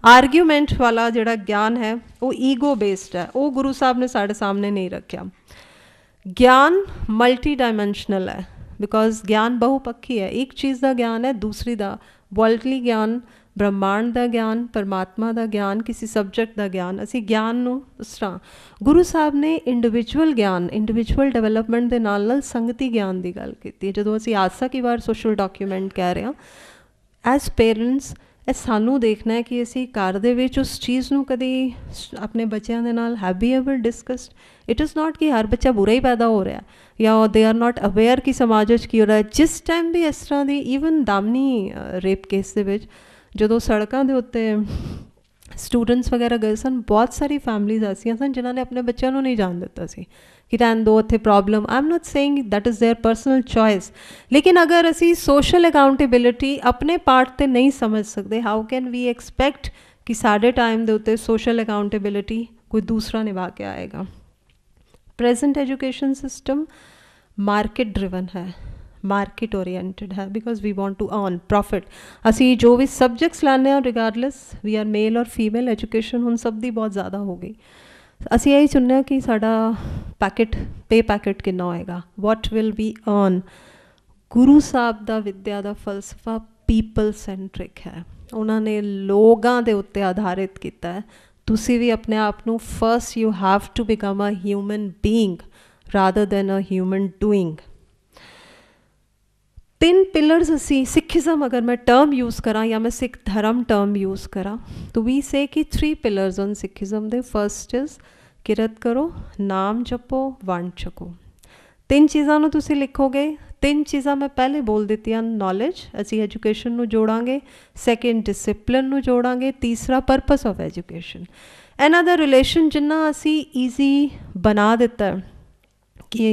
Argument वाला जिहड़ा ज्ञान है वो ईगो बेस्ड है, वो गुरु साहब ने साढ़े सामने नहीं रखा। ज्ञान मल्टी डायमेंशनल है, बिकॉज ज्ञान बहुपक्षी है। एक चीज़ का ज्ञान है, दूसरी का वर्ल्डली ज्ञान, ब्रह्मांड का ज्ञान, परमात्मा का ज्ञान, किसी सब्जैक्ट का ज्ञान। असी ज्ञान नूं उस तरह गुरु साहब ने इंडिविजुअल ज्ञान, इंडिविजुअल डेवलपमेंट के नाल संगती ज्ञान की गल की। जो असी आसा की बार सोशल डॉक्यूमेंट कह रहे हैं, एज पेरेंट्स ਇਹ ਸਾਨੂੰ ਦੇਖਣਾ ਹੈ ਕਿ ਅਸੀਂ ਘਰ ਦੇ ਵਿੱਚ ਉਸ ਚੀਜ਼ ਨੂੰ ਕਦੀ ਆਪਣੇ ਬੱਚਿਆਂ ਦੇ ਨਾਲ have be able discussed. It is not ਕਿ ਹਰ ਬੱਚਾ ਬੁਰਾ ਹੀ ਪੈਦਾ ਹੋ ਰਿਹਾ ਜਾਂ ਦੇ ਆਰ ਨਾਟ ਅਵੇਅਰ ਕਿ ਸਮਾਜ ਵਿੱਚ ਕੀ ਹੋ ਰਿਹਾ। ਜਿਸ ਟਾਈਮ ਵੀ ਇਸ ਤਰ੍ਹਾਂ ਦੀ ਈਵਨ ਦਾਮਨੀ ਰੇਪ ਕੇਸ ਦੇ ਵਿੱਚ ਜਦੋਂ ਸੜਕਾਂ ਦੇ ਉੱਤੇ ਸਟੂਡੈਂਟਸ ਵਗੈਰਾ ਗਏ ਸਨ, ਬਹੁਤ ਸਾਰੀ ਫੈਮਲੀਜ਼ ਐਸੀਆਂ ਸਨ ਜਿਨ੍ਹਾਂ ਨੇ ਆਪਣੇ ਬੱਚਿਆਂ ਨੂੰ ਨਹੀਂ ਜਾਣ ਦਿੱਤਾ ਸੀ कि रहन दो इत्थे problem. I am not saying that is their personal choice, लेकिन अगर असी सोशल अकाउंटेबिलिटी अपने पार्ट ते नहीं समझ सकते, हाउ कैन वी एक्सपैक्ट कि साढ़े टाइम के उत्ते सोशल अकाउंटेबिलिटी कोई दूसरा निभा के आएगा। Present education system market driven है, मार्केट ओरिएंटेड है, because we want to earn profit. असी जो भी सब्जैक्ट्स लाने रिगार्डलैस वी आर मेल और फीमेल, एजुकेशन हुण सब दी बहुत ज़्यादा हो गई। ਅਸੀਂ ਇਹੀ ਚਾਹੁੰਦੇ ਹਾਂ ਕਿ ਸਾਡਾ ਪੈਕੇਟ ਪੇ ਪੈਕੇਟ ਕਿੰਨਾ ਹੋਏਗਾ, ਵਾਟ will we earn. Guru Sahib ਦਾ ਵਿੱਦਿਆ ਦਾ ਫਲਸਫਾ ਪੀਪਲ ਸੈਂਟਰਿਕ ਹੈ, ਉਹਨਾਂ ਨੇ ਲੋਕਾਂ ਦੇ ਉੱਤੇ ਆਧਾਰਿਤ ਕੀਤਾ ਹੈ। ਤੁਸੀਂ ਵੀ ਆਪਣੇ ਆਪ ਨੂੰ first you have to become a human being rather than a human doing. तीन पिलर्स असी सिखिज़म अगर मैं टर्म यूज़ करा या मैं सिख धर्म टर्म यूज़ करा तो वी से कि 3 पिलर्स ऑन सिखिज़म दे। फर्स्ट इज़ किरत करो, नाम जपो, वंड छको। 3 चीज़ों को तुसी लिखोगे। 3 चीज़ां मैं पहले बोल दित्तियां, नॉलेज असी एजुकेशन नू जोड़ांगे, सैकेंड डिसिप्लिन नू जोड़ांगे, तीसरा परपस ऑफ एजुकेशन। इन्हां दा रिलेशन जिन्ना असी ईजी बना दिता कि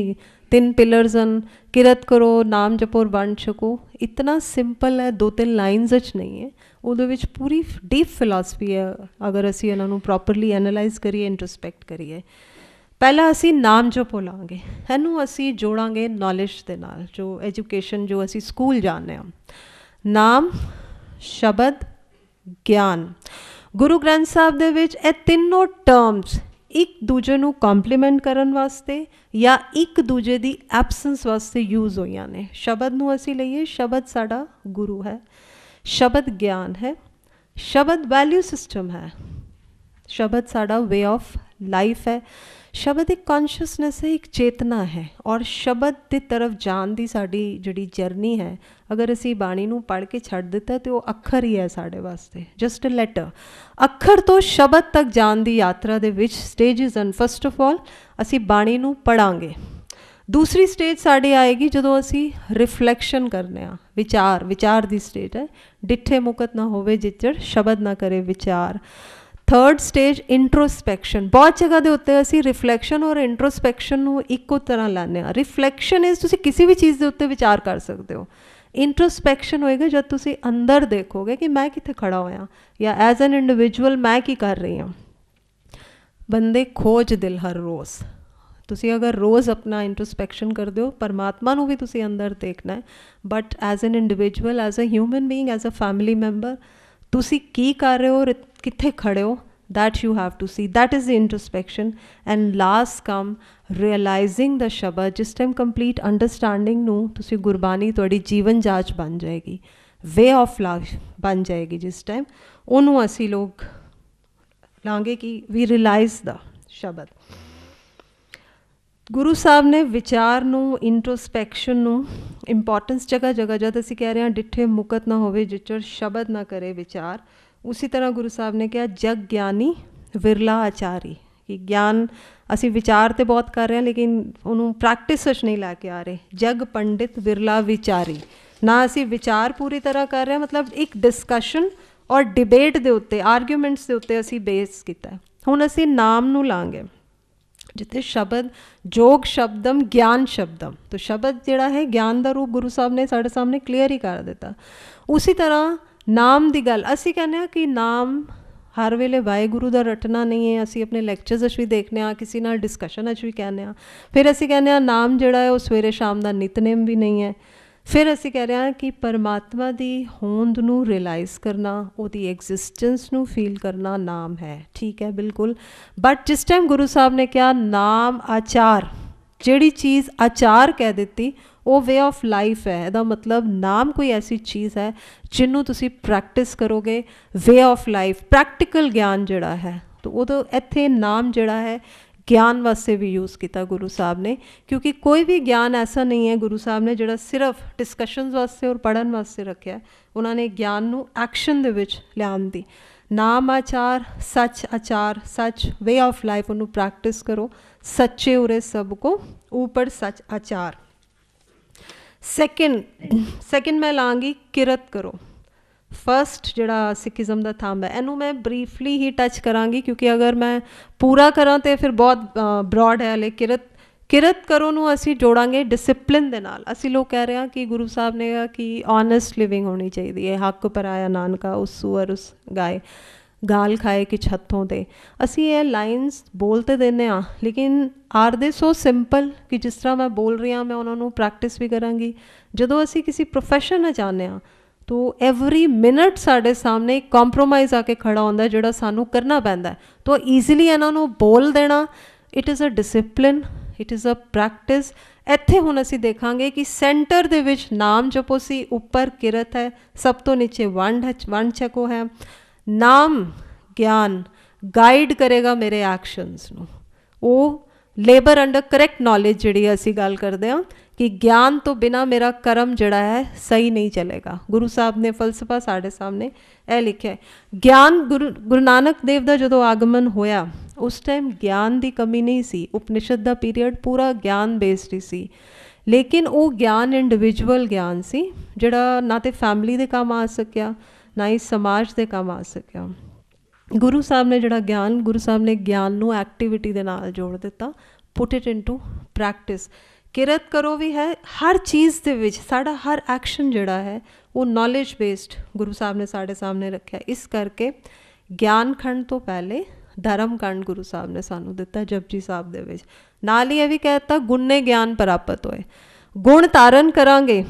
3 पिलर्स हैं, किरत करो, नाम जपो और वंड छको। इतना सिंपल है, 2-3 लाइन्स नहीं है, उहदे विच पूरी डीप फिलासफी है अगर असी इन्हां नूं प्रॉपरली एनालाइज करिए, इंट्रोस्पैक्ट करिए। पहला असी नाम जपो लांगे, इनू असी जोड़ांगे नॉलेज दे नाल, जो एजुकेशन जो असी स्कूल जाने हैं। नाम, शब्द, ज्ञान। गुरु ग्रंथ साहब दे विच ये तीनों टर्म्स एक दूजे नू कॉम्पलीमेंट करन वास्ते या एक दूजे दी एबसेंस वास्ते यूज़ होईयां ने। शब्द नू असी लईए, शब्द साडा गुरु है, शब्द ज्ञान है, शब्द वैल्यू सिस्टम है, शब्द साडा वे ऑफ लाइफ है, शब्द एक कॉन्शियसनैस है, एक चेतना है। और शब्द की तरफ जान दी साडी जिहड़ी जर्नी है, अगर असी बाणी नूं पढ़ के छड्ड दिता तो वह अखर ही है साडे वास्ते, जस्ट अ लैटर। अखर तो शब्द तक जान दी यात्रा दे विच stages and first of all असी बाणी नूं पढ़ांगे। दूसरी स्टेज साड़ी आएगी जदों असी रिफ्लैक्शन करने, विचार, विचार दी स्टेज है। डिठे मुकत ना होवे जिचड़, शब्द ना करे विचार। Third stage introspection. बहुत जगह के उत्ते असी रिफ्लैक्शन और इंट्रोस्पैक्शन नूं इक्को तरह लाने। रिफ्लैक्शन इज तुसी किसी भी चीज़ के उत्ते विचार कर सकते हो। इंट्रोस्पैक्शन होएगा जब तुसी अंदर देखोगे कि मैं कित्थे खड़ा होया या एज एन इंडिविजुअल मैं की कर रही हूँ। बंदे खोज दिल हर रोज़, तुसी अगर रोज़ अपना इंट्रोस्पैक्शन कर दो, परमात्मा नूं भी तुसी अंदर देखना है, but as an individual, as a human being, as a family member तुसी की कर रहे हो, कित्थे खड़े हो, that you have to see, that is the introspection. And last come realising the शब्द। जिस टाइम कंप्लीट अंडरस्टैंडिंग नूं तुसी गुरबानी तुहाडी जीवन जाच बन जाएगी, वे ऑफ लाइफ बन जाएगी। जिस टाइम उन्होंने असी लोग लांगे कि वी रियलाइज द शब्द। गुरु साहब ने विचार नूं, इंट्रोस्पैक्शन नूं इंपॉर्टेंस जगह जगह, जब असी कह रहे हैं डिठे मुकत ना होवे जिचड़, शब्द ना करे विचार, उसी तरह गुरु साहब ने कहा जग ज्ञानी विरला आचारी। कि ज्ञान असी विचार तो बहुत कर रहे हैं लेकिन उन्होंने प्रैक्टिस नहीं लैके आ रहे। जग पंडित विरला विचारी, ना असी विचार पूरी तरह कर रहे हैं, मतलब एक डिस्कशन और डिबेट के उत्ते, आर्ग्यूमेंट्स के उत्ते असी बेस किया। हुण असी नाम नूं लांगे जिथे शब्द जोग शब्दम ज्ञान शब्दम, तो शब्द जिहड़ा है ज्ञान का रूप गुरु साहब ने साढ़े सामने क्लीयर ही कर दिता। उसी तरह नाम की गल असी कहने कि नाम हर वेले वाहेगुरु का रटना नहीं है। असी अपने लैक्चरस भी देखने, किसी नाल डिस्कशन भी कहने, फिर असी कहने नाम जिहड़ा है वो सवेरे शाम का नितनेम भी नहीं है। फिर असी कह रहे हैं कि परमात्मा दी होंद नू रियलाइज़ करना, उहदी एग्जिस्टेंस नू फील करना नाम है। ठीक है, बिल्कुल। बट जिस टाइम गुरु साहब ने कहा नाम आचार, जिहड़ी चीज़ आचार कह दित्ती वो वे ऑफ लाइफ है। इहदा मतलब नाम कोई ऐसी चीज़ है जिन्हों तुसी प्रैक्टिस करोगे, वे ऑफ लाइफ, प्रैक्टिकल ज्ञान जिहड़ा है। तो उदों इत्थे नाम जिहड़ा है ज्ञान वास्ते भी यूज़ किया गुरु साहब ने, क्योंकि कोई भी ज्ञान ऐसा नहीं है गुरु साहब ने जिहड़ा सिर्फ डिस्कशनस वास्ते और पढ़न वास्ते रखा है। उन्होंने ज्ञान नू एक्शन दे विच लियान दी। नाम आचार, सच आचार, सच वे ऑफ लाइफ, उन्होंने प्रैक्टिस करो। सच्चे उरे सब को ऊपर सच आचार। सैकेंड मैं लाँगी किरत करो। फस्ट जिहड़ा सिखिज़म का थंब है, इनू मैं ब्रीफली ही टच करांगी क्योंकि अगर मैं पूरा करा तो फिर बहुत ब्रॉड है। हले किरत करो नू असी जोड़ांगे डिसिपलिन दे नाल। असी लोग कह रहे हैं कि गुरु साहब ने कहा कि ऑनेस्ट लिविंग होनी चाहिए, हक पराया नानका उस सुअर उस गाय, गाल खाए कि हत्थों दे। असी ये लाइन्स बोलते देने लेकिन आर दे सो सिंपल कि जिस तरह मैं बोल रही हाँ मैं उन्होंने प्रैक्टिस भी करांगी। जदों असी किसी प्रोफैशन में जाने तो एवरी मिनट साढ़े सामने एक कॉम्प्रोमाइज़ आके खड़ा होंदा है जिहड़ा सानू करना पैंदा है। तो ईजीली इन्हों बोल देना, it is a discipline, it is a practice. इत्थे हुण असी देखांगे कि सेंटर दे विच नाम जपो सी, उपर किरत है, सब तो नीचे वंड छको है। नाम ज्ञान गाइड करेगा मेरे एक्शनस नू। वो लेबर अंडर करैक्ट नॉलेज जिहड़ी असी गल करते हैं कि ज्ञान तो बिना मेरा कर्म जड़ा है सही नहीं चलेगा। गुरु साहब ने फलसफा साढ़े सामने यह लिखा है। ज्ञान गुरु नानक देव का जो आगमन होया उस टाइम ज्ञान की कमी नहीं सी। उपनिषद का पीरियड पूरा ज्ञान बेस्ड ही सी, लेकिन वो ज्ञान इंडिविजुअल ज्ञान सी जिहड़ा ना तो फैमिली के काम आ सकिया ना ही समाज के काम आ सकिया। गुरु साहब ने जिहड़ा ज्ञान, गुरु साहब ने ज्ञान नू एक्टिविटी दे नाल जोड़ दिता, पुट इट इनटू प्रैक्टिस। किरत करो भी है, हर चीज़ दे विच साडा हर एक्शन जिहड़ा है वो नॉलेज बेस्ड गुरु साहब ने साढ़े सामने रखा। इस करके ज्ञान खंड तो पहले धर्म खंड गुरु साहब ने सानू दिता जपजी साहब दे विच। नाल ही यह भी कहता गुण ने ज्ञान प्राप्त होए। गुण धारण करांगे,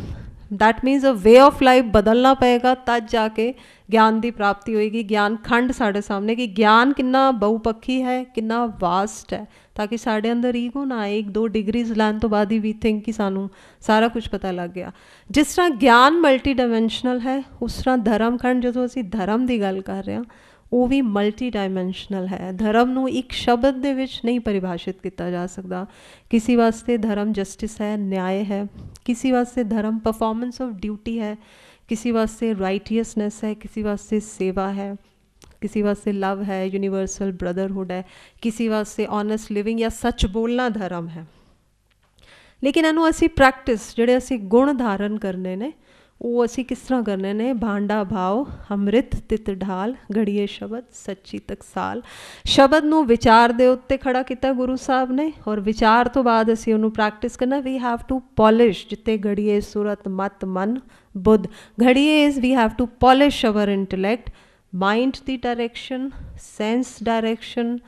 that मीनस a way of life बदलना पएगा, तब जाके ज्ञान की प्राप्ति होएगी। ज्ञान खंड साढ़े सामने कि ज्ञान कितना बहुपक्षी है, कितना वास्ट है, ताकि साढ़े अंदर ईगो ना आए। 1-2 डिग्रीज लैन तो बाद ही वी थिंक कि सानू सारा कुछ पता लग गया। जिस तरह ज्ञान मल्टी डायमेंशनल है, उस तरह धर्म खंड जो असी धर्म की गल कर रहे हैं वो भी मल्टी डायमेंशनल है। धर्म नू एक शब्द दे विच नहीं परिभाषित किया जा सकता। किसी वास्ते धर्म जस्टिस है, न्याय है, किसी वास्ते धर्म परफॉर्मेंस ऑफ ड्यूटी है, किसी वास्ते राइटियसनेस है, किसी वास्ते सेवा है, किसी वास्ते लव है, यूनिवर्सल ब्रदरहुड है, किसी वास्ते ऑनेस्ट लिविंग या सच बोलना धर्म है। लेकिन इनू असी प्रैक्टिस जिहड़े असी गुण धारण करने ने वो असी किस तरह करने ने। भांडा भाव अमृत तित ढाल, घड़िए शब्द सच्ची टकसाल। शब्द नू विचार दे उत्ते खड़ा किया गुरु साहब ने, और विचार तो बाद असी उन्होंने प्रैक्टिस करना। वी हैव टू पॉलिश, जिते घड़िए सूरत मत मन बुद्ध। घड़िए is we have to polish our intellect, mind की डायरैक्शन, सेंस डायरैक्शन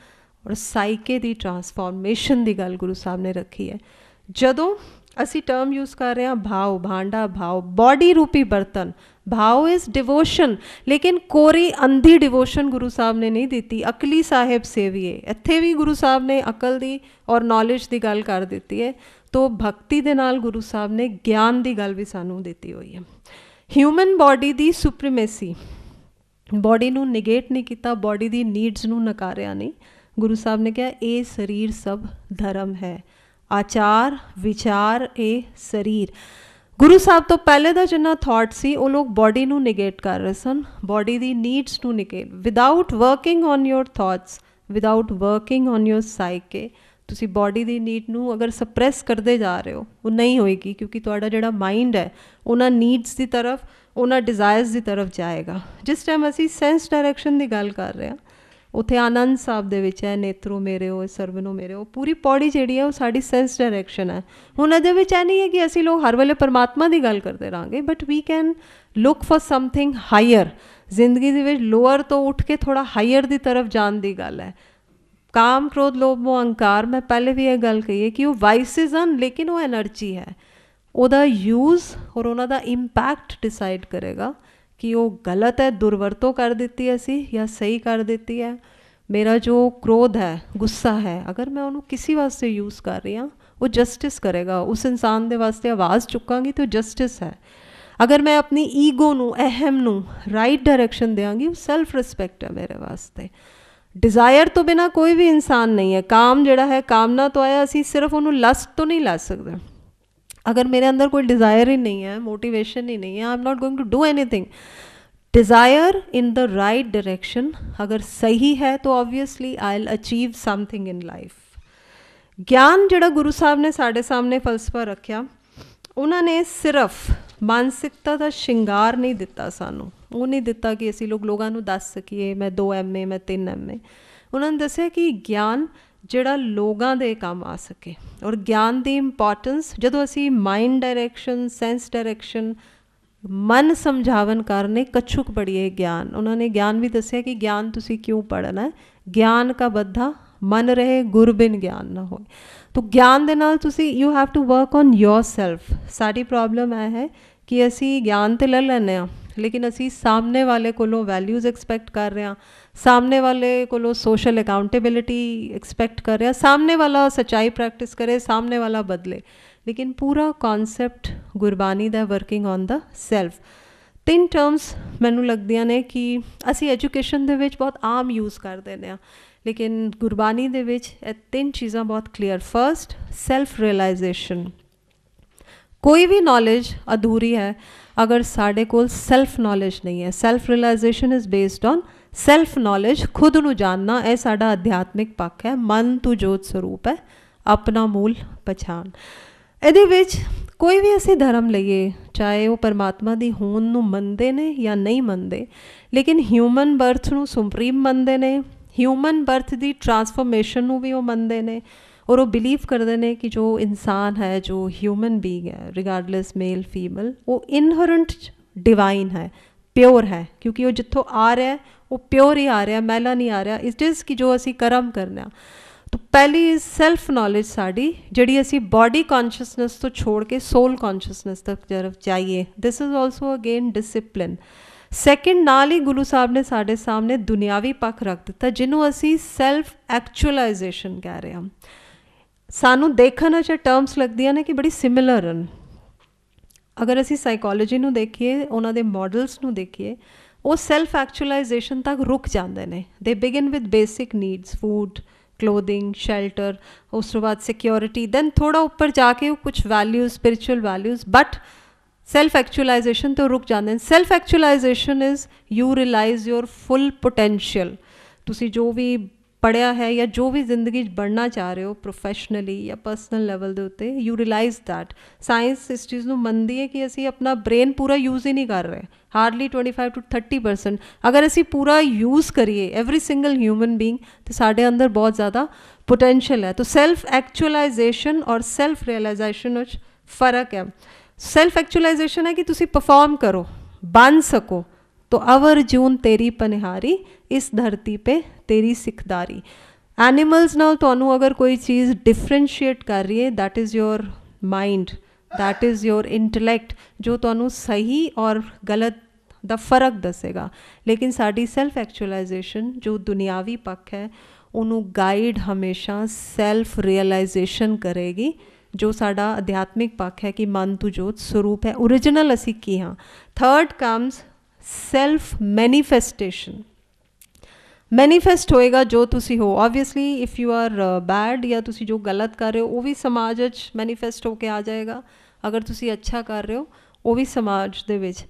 और साइके की ट्रांसफॉर्मेशन की गल गुरु साहब ने रखी है। जदों असी टर्म यूज़ कर रहे हैं भाव, भांडा भाव, बॉडी रूपी बर्तन। भाव इज़ डिवोशन, लेकिन कोरी अंधी डिवोशन गुरु साहब ने नहीं दी। अकली साहेब सेविए, इत्थे भी गुरु साहब ने अकल दी और नॉलेज की गल कर दी है। तो भक्ति दे नाल गुरु साहब ने ज्ञान की गल भी सानू दी हुई है। ह्यूमन बॉडी की सुप्रीमेसी, बॉडी नू निगेट नहीं किया, बॉडी की नीड्स नू नकारिया नहीं। गुरु साहब ने कहा ये शरीर सब धर्म है, आचार विचार ए शरीर। गुरु साहब तो पहले का जिन्ना थॉट सी वो लोग बॉडी नू निगेट कर रहे सन, बॉडी दी नीड्स नू negate. Without working on your thoughts, without working on your साइके, तुसी बॉडी दी नीड नू अगर सप्रैस करते जा रहे हो वो नहीं होएगी, क्योंकि तुहाडा जिहड़ा माइंड है उन्हां नीड्स की तरफ, उन्हां डिज़ायर्स की तरफ जाएगा। जिस टाइम असी सेंस डायरैक्शन की गल कर रहे हैं उत्थे आनंद साहब दे विच है नेत्रो मेरे हो सर्वनो मेरे हो, पूरी पौड़ी जिहड़ी है वो साडी सेंस डायरैक्शन है। हुण इहदे विच ऐ नहीं है कि असी लोग हर वेले परमात्मा की गल करते रहांगे, but we can look for something higher. जिंदगी दे विच लोअर तो उठ के थोड़ा हायर की तरफ जाने की गल है। काम क्रोध लोभ मोह अहंकार, मैं पहले भी यह गल कही है कि वो वाइसेस हैं लेकिन वो एनर्जी है। ਉਹਦਾ ਯੂਜ਼ ਔਰ ਉਹਨਾਂ ਦਾ ਇੰਪੈਕਟ ਡਿਸਾਈਡ ਕਰੇਗਾ ਕਿ ਉਹ ਗਲਤ ਹੈ, ਦੁਰਵਰਤੋਂ ਕਰ ਦਿੱਤੀ ਅਸੀਂ ਜਾਂ ਸਹੀ ਕਰ ਦਿੱਤੀ ਹੈ। ਮੇਰਾ ਜੋ ਕ੍ਰੋਧ ਹੈ, ਗੁੱਸਾ ਹੈ, ਅਗਰ ਮੈਂ ਉਹਨੂੰ ਕਿਸੇ ਵਾਸਤੇ ਯੂਜ਼ ਕਰ ਰਹੀ ਹਾਂ, ਉਹ ਜਸਟਿਸ ਕਰੇਗਾ। ਉਸ ਇਨਸਾਨ ਦੇ ਵਾਸਤੇ ਆਵਾਜ਼ ਚੁੱਕਾਂਗੀ ਤਾਂ ਜਸਟਿਸ ਹੈ। ਅਗਰ ਮੈਂ ਆਪਣੀ ਈਗੋ ਨੂੰ, ਅਹਿਮ ਨੂੰ ਰਾਈਟ ਡਾਇਰੈਕਸ਼ਨ ਦਿਆਂਗੀ, ਉਹ ਸੈਲਫ ਰਿਸਪੈਕਟ ਹੈ ਮੇਰੇ ਵਾਸਤੇ। ਡਿਜ਼ਾਇਰ ਤੋਂ ਬਿਨਾਂ ਕੋਈ ਵੀ ਇਨਸਾਨ ਨਹੀਂ ਹੈ। ਕਾਮ ਜਿਹੜਾ ਹੈ ਕਾਮਨਾ ਤੋਂ ਆਇਆ, ਅਸੀਂ ਸਿਰਫ ਉਹਨੂੰ ਲਸਟ ਤੋਂ ਨਹੀਂ ਲੈ ਸਕਦੇ। अगर मेरे अंदर कोई डिज़ायर ही नहीं है, मोटिवेशन ही नहीं है, I am not going to do anything. Desire in the right direction अगर सही है तो obviously I will achieve something in life. ज्ञान जिहड़ा गुरु साहब ने साढ़े सामने फलसफा रखा, उन्होंने सिर्फ मानसिकता का शिंगार नहीं दिता सानू। वो नहीं दिता कि असी लोगों को दस सकीए मैं 2 MA मैं 3 MA। उन्होंने दसिया कि ज्ञान ਜਿਹੜਾ ਲੋਕਾਂ ਦੇ ਕੰਮ ਆ ਸਕੇ। ਔਰ ਗਿਆਨ ਦੀ ਇੰਪੋਰਟੈਂਸ ਜਦੋਂ ਅਸੀਂ ਮਾਈਂਡ ਡਾਇਰੈਕਸ਼ਨ, ਸੈਂਸ ਡਾਇਰੈਕਸ਼ਨ, ਮਨ ਸਮਝਾਵਨ ਕਰਨੇ ਕਛੁਕ ਪੜੀਏ ਗਿਆਨ। ਉਹਨਾਂ ਨੇ ਗਿਆਨ ਵੀ ਦੱਸਿਆ ਕਿ ਗਿਆਨ ਤੁਸੀਂ ਕਿਉਂ ਪੜ੍ਹਨਾ ਹੈ। ਗਿਆਨ ਕਾ ਬੱਧਾ ਮਨ ਰਹੇ ਗੁਰ ਬਿਨ ਗਿਆਨ ਨਾ ਹੋਏ। ਤੋ ਗਿਆਨ ਦੇ ਨਾਲ ਤੁਸੀਂ you have to work on yourself. ਸਾਡੀ ਪ੍ਰੋਬਲਮ ਇਹ ਹੈ ਕਿ ਅਸੀਂ ਗਿਆਨ ਤੇ ਲੈ ਲੈਂਦੇ ਹਾਂ, लेकिन असी सामने वाले कोलों वैल्यूज़ एक्सपैक्ट कर रहे हैं, सामने वाले कोलों सोशल अकाउंटेबिलिटी एक्सपैक्ट कर रहे हैं, सामने वाला सच्चाई प्रैक्टिस करे, सामने वाला बदले। लेकिन पूरा कॉन्सैप्ट गुरबानी दा working on the self. 3 terms मैनू लगदियां ने कि असी एजुकेशन दे विच बहुत आम यूज़ कर देने हैं, लेकिन गुरबानी दे विच 3 चीज़ां बहुत क्लीयर। First, self realisation. कोई भी नॉलेज अधूरी है अगर साढ़े कोल सैल्फ नॉलेज नहीं है। Self realisation is based on self knowledge. खुद नू जानना यह साडा अध्यात्मिक पक्ष है। मन तू जोत स्वरूप है, अपना मूल पछाण। ਇਹਦੇ ਵਿੱਚ कोई भी असी धर्म लईए, चाहे वो परमात्मा की होंद नू मनते ने या नहीं मनते, लेकिन ह्यूमन बर्थ नू सुप्रीम मनते ने, ह्यूमन बर्थ की ट्रांसफॉर्मेशन नू भी वो मनते ने, और वो बिलीव करते हैं कि जो इंसान है, जो ह्यूमन बीइंग है, रिगार्डलेस मेल फीमेल, वो इनहरेंट डिवाइन है, प्योर है, क्योंकि वो जितों आ रहा है वो प्योर ही आ रहा है, मैला नहीं आ रहा। इट इज़ कि जो असी कर्म करना। तो पहली सैल्फ नॉलेज साड़ी जिहड़ी असी बॉडी कॉन्शियसनैस तो छोड़ के सोल कॉन्शियसनैस तक तरफ जाइए। This is also again discipline. Second, नाल ही गुरु साहब ने साढ़े सामने दुनियावी पक्ष रख दिता, जिन्हों असी सैल्फ एक्चुअलाइजेशन कह रहे हैं। सानू देखने च टर्म्स लगदियां ने कि बड़ी सिमिलर हैं। अगर असी साइकोलॉजी नू देखिए, उन्होंने मॉडल्स नू देखिए, वो सैल्फ एक्चुअलाइजेशन तक रुक जाते हैं। They begin with basic needs, food, clothing, shelter, उस तो बाद सिक्योरिटी, दैन थोड़ा ऊपर जाके कुछ values, spiritual values, but self actualisation तो रुक जाते हैं। Self actualisation is you realise your full potential. तुसी जो भी पढ़िया है या जो भी जिंदगी बनना चाह रहे हो, प्रोफैशनली या पर्सनल लैवल के उत्ते, यू रियलाइज़ दैट। साइंस इस चीज़ को मनती है कि असी अपना ब्रेन पूरा यूज़ ही नहीं कर रहे, हार्डली 25 to 30%। अगर असी पूरा यूज़ करिए, एवरी सिंगल ह्यूमन बीइंग, तो साढ़े अंदर बहुत ज़्यादा पोटेंशियल है। तो सैल्फ एक्चुअलाइजेशन और सैल्फ रियलाइजेशन में फ़र्क है। सैल्फ एक्चुअलाइजेशन है कि तुसी परफॉर्म करो, बन सको, तो अवर जून तेरी पनिहारी, इस धरती पे तेरी सिखदारी। एनिमल्स नाल तुहानू अगर कोई चीज़ डिफरेंशिएट कर रही है, that is your mind, that is your intellect, जो तुहानू सही और गलत दा फर्क दसेगा। लेकिन साडी सैल्फ एक्चुअलाइजेशन जो दुनियावी पक्ष है, उन्होंने गाइड हमेशा सैल्फ रियलाइजेशन करेगी, जो साडा अध्यात्मिक पक्ष है कि मन तू जोत स्वरूप है, ओरिजिनल असी की हाँ। Third comes self manifestation. Manifest होएगा जो तुसी हो। Obviously if you are bad या तुसी जो गलत कर रहे हो वो भी समाज मैनीफेस्ट होके आ जाएगा। अगर तुसी अच्छा कर रहे हो वो भी समाज दे विच।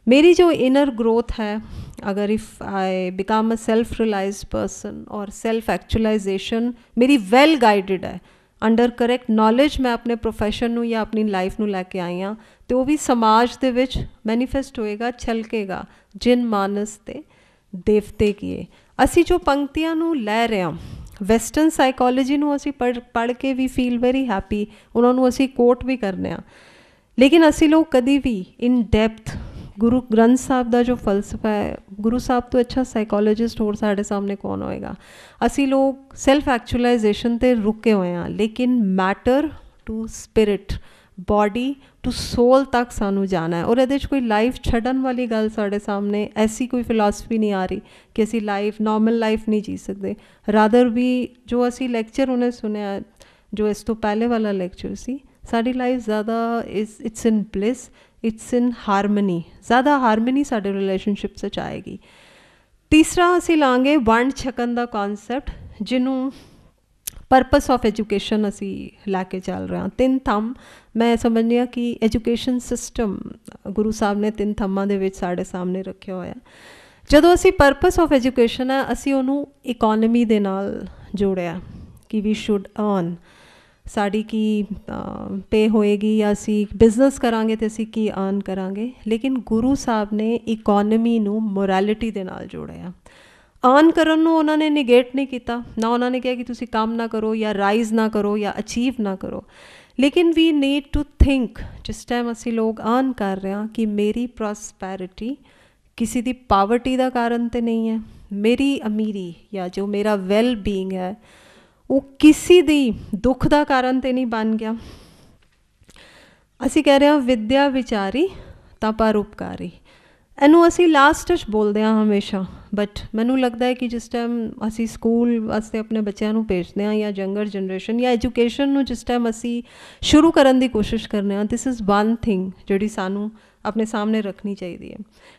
मेरी जो इनर ग्रोथ है, अगर if I become a self realise person और सेल्फ एक्चुअलाइजेशन मेरी वेल गाइडेड है, अंडर करैक्ट नॉलेज मैं अपने प्रोफैशन नू या अपनी लाइफ नू लैके आई हाँ, तो वो भी समाज दे विच मैनीफेस्ट होएगा, छलकेगा। जिन मानस ते देवते किए। असी जो पंक्तियां नू लै रहे हैं, वैसटर्न साइकोलॉजी नू असी पढ़ के भी फील वेरी हैप्पी, उन्होंने असी कोट भी करने हैं, लेकिन असी लोग कभी भी इन डेप्थ गुरु ग्रंथ साहब का जो फलसफा है, गुरु साहब तो अच्छा साइकोलॉजिस्ट होर साढ़े सामने कौन होएगा। असी लोग सैल्फ एक्चुअलाइजेशन ते रुके हुए हैं, लेकिन matter to spirit, body to soul तक सानू जाना है। और ये कोई लाइफ छड्डन वाली गल साढ़े सामने ऐसी कोई फिलासफी नहीं आ रही कि असी लाइफ नॉर्मल लाइफ नहीं जी सकते। रादर भी जो असी लैक्चर उन्हें सुनिया, जो इस तो पहले वाला लैक्चर सी, साड़ी लाइफ ज़्यादा it's in bliss, it's in harmony, ज़्यादा हारमनी साढ़े रिलेशनशिप से आएगी। तीसरा असी लाँगे वंड छकन का कॉन्सैप्ट, जिन्हों परपस ऑफ एजुकेशन असी लैके चल रहे हैं। 3 थंब मैं समझनी हाँ कि एजुकेशन सिस्टम गुरु साहब ने 3 थंबां दे विच साढ़े सामने रखे होया। जदों असी परपस ऑफ एजुकेशन है असी उन्होंने इकोनॉमी दे नाल जोड़िया कि वी शुड अर्न, साड़ी की पे होएगी या असी बिजनेस करांगे तो असी की अर्न करांगे। लेकिन गुरु साहब ने इकोनॉमी नू मोरालिटी दे नाल जोड़िया। अर्न करन नू उन्होंने निगेट नहीं किया, ना उन्होंने कहा कि तुसी काम ना करो या राइज ना करो या अचीव ना करो। लेकिन वी नीड टू थिंक जिस टाइम असी लोग अर्न कर रहे हैं कि मेरी प्रॉस्पैरिटी किसी दी पावर्टी का कारण तो नहीं है, मेरी अमीरी या जो मेरा वैल बीइंग है वो किसी दी दुख का कारण तो नहीं बन गया। असी कह रहे हैं विद्या विचारी तां परोपकारी, इनू असी लास्ट बोलते हैं हमेशा। बट मैनू लगता है कि जिस टाइम असी स्कूल वास्ते अपने बच्चों को भेजते हैं या यंगर जनरेशन या एजुकेशन नू जिस टाइम असी शुरू करने की कोशिश करने, दिस इज़ वन थिंग जिहड़ी सानू अपने सामने रखनी चाहिए है।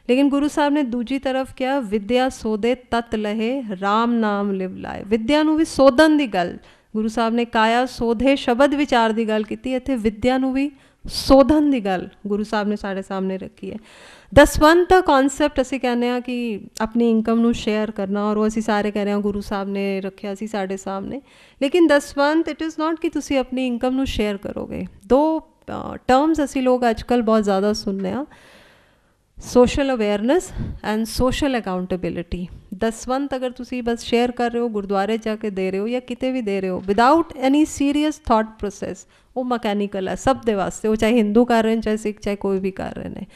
लेकिन गुरु साहब ने दूजी तरफ क्या, विद्या सोधे तत लहे राम नाम लिव लाए। विद्या नू भी सोधन की गल गुरु साहब ने काया सोधे शब्द विचार की गल की, इत्थे विद्या नू भी सोधन की गल गुरु साहब ने साढ़े सामने रखी है। दसवंत का कॉन्सैप्ट असी कहने कि अपनी इनकम नू शेयर करना, और वो असी सारे कह रहे हैं गुरु साहब ने रखा सी साढ़े सामने। लेकिन दसवंत इट इज़ नॉट कि तुसी अपनी इनकम नू शेयर करोगे। 2 टर्म्स असी लोग आजकल बहुत ज़्यादा सुनने हैं, social awareness and social accountability. दसवंत अगर तुसी बस शेयर कर रहे हो, गुरुद्वारे जाके दे रहे हो या किते भी दे रहे हो without any serious thought process, वो मकैनिकल है सब दे वास्ते, वो चाहे हिंदू कर रहे हैं चाहे सिख चाहे कोई भी कर रहे हैं।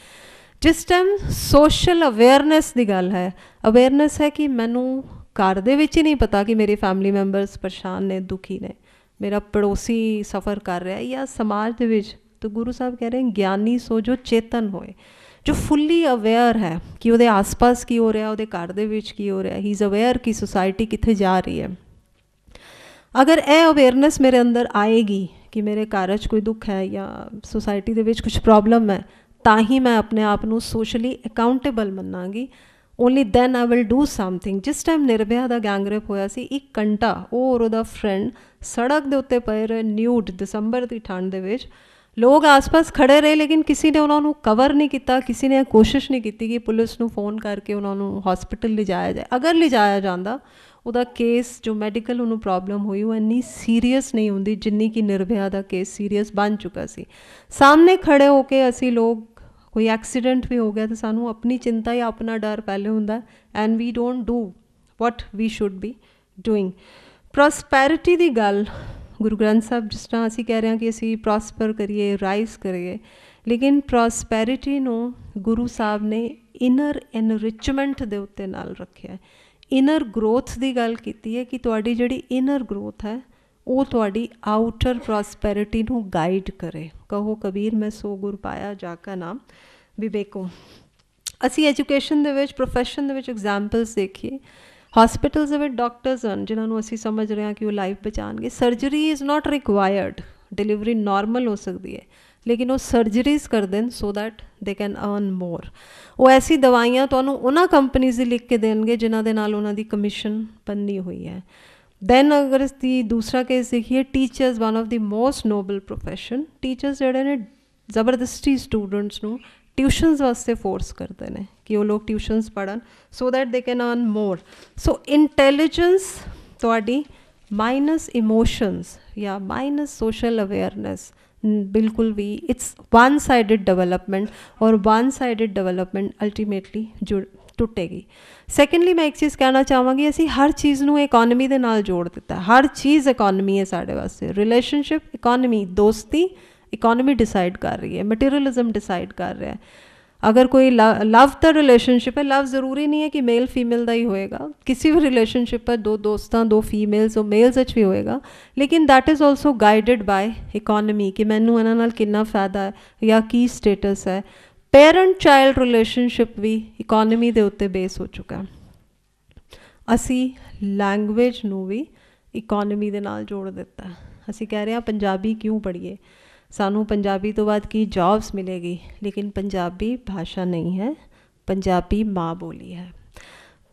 जिस टाइम सोशल अवेयरनेस की गल है, अवेयरनेस है कि मैनू घर दे विच ही नहीं पता कि मेरे फैमिली मैंबर्स परेशान ने, दुखी ने, मेरा पड़ोसी सफ़र कर रहा है या समाज दे विच, तो गुरु साहब कह रहे हैं ज्ञानी सो जो चेतन होए, जो फुली अवेयर है कि वो आस पास की हो रहा, वो घर दे विच की हो रहा, ही इज़ अवेयर कि सोसाइटी कित्थे जा रही है। अगर यह अवेयरनेस मेरे अंदर आएगी कि मेरे घर च कोई दुख है या सोसाइटी दे विच कुछ प्रॉब्लम है, ताही मैं अपने आप को सोशली अकाउंटेबल मनांगी। Only then I will do something. जिस टाइम निर्भया का गैंगरेप होया सी, 1 घंटा वो और उहदा फ्रेंड सड़क के उत्ते पे रहे न्यूड, दिसंबर की ठंड दे विच, लोग आस पास खड़े रहे लेकिन किसी ने उन्होंने कवर नहीं किया, किसी ने कोशिश नहीं की कि पुलिस नूं फोन करके उन्होंने हॉस्पिटल ले जाया जाए। अगर ले जाया जाता उहदा केस जो मैडिकल उन्होंने प्रॉब्लम हुई वो इन्नी सीरीयस नहीं होंदी जिन्नी कि निर्भया का केस सीरीयस बन चुका सी। सामने खड़े होके असी लोग, कोई एक्सीडेंट भी हो गया तो सानू अपनी चिंता या अपना डर पहले होंदा, and we don't do what we should be doing. Prosperity की गल गुरु ग्रंथ साहब जिस तरह असी कह रहे हैं कि असी प्रॉस्पर करिए, राइज करिए, लेकिन प्रॉस्पैरिटी नू गुरु साहब ने इनर एनरिचमेंट दे उत्ते नाल रखिया है। इनर ग्रोथ की गल की है कि तुहाडी जिहड़ी इनर ग्रोथ है वो तुहाडी आउटर प्रॉस्पैरिटी नू गाइड करे। कहो कबीर मैं सो गुर पाया जाका नाम विवेको। असी एजुकेशन दे विच, प्रोफैशन दे विच एग्जाम्पल्स देखिए, हॉस्पिटल्स दे विच डॉक्टर्स हैं जिन्होंने असी समझ रहे हैं कि वो लाइफ बचाएंगे। Surgery is not required, delivery normal हो सकती है, लेकिन वो सर्जरीज कर दें सो दैट दे कैन अर्न मोर। वो ऐसी दवाइयाँ तुहानू उन्हां कंपनीज दी लिख के देंगे जिन्हां दे नाल उन्हां दी कमीशन बनी हुई है। दैन अगर इसकी दूसरा केस देखिए, teachers one of the most noble profession. Teachers जिहड़े ने जबरदस्ती स्टूडेंट्स नू ट्यूशनस वास्ते फोर्स करते हैं कि वो लोग ट्यूशनस पढ़न so that they can earn more. So intelligence तुहाडी माइनस इमोशंस या माइनस सोशल अवेयरनेस बिल्कुल भी इट्स वन साइडेड डेवलपमेंट, और वन साइडेड डेवलपमेंट अल्टीमेटली टुटेगी। सैकेंडली मैं एक चीज़ कहना चाहवागी, असी हर चीज़ नू इकोनॉमी दे नाल जोड़ दिता है। हर चीज़ इकोनॉमी है साढ़े वास्ते। रिलेशनशिप इकोनॉमी, दोस्ती इकोनॉमी डिसाइड कर रही है, मटीरियलिज्म डिसाइड कर रहा है। अगर कोई लव दा रिलेशनशिप है, लव ज़रूरी नहीं है कि मेल फीमेल का ही होएगा, किसी भी रिलेशनशिप पर दो दोस्तां दो फीमेल्स और मेल्स भी होएगा, लेकिन that is also guided by economy कि मैनू इन्हां नाल कितना फ़ायदा है या की स्टेटस है। पेरेंट चाइल्ड रिलेशनशिप भी इकोनॉमी के उत्ते बेस हो चुका है। असी लैंग्वेज नू भी इकोनॉमी दे नाल जोड़ दिता है। असी कह रहे हैं पंजाबी क्यों पढ़िए, सानू पंजाबी तो बाद की जॉब्स मिलेगी, लेकिन पंजाबी भाषा नहीं है, पंजाबी माँ बोली है।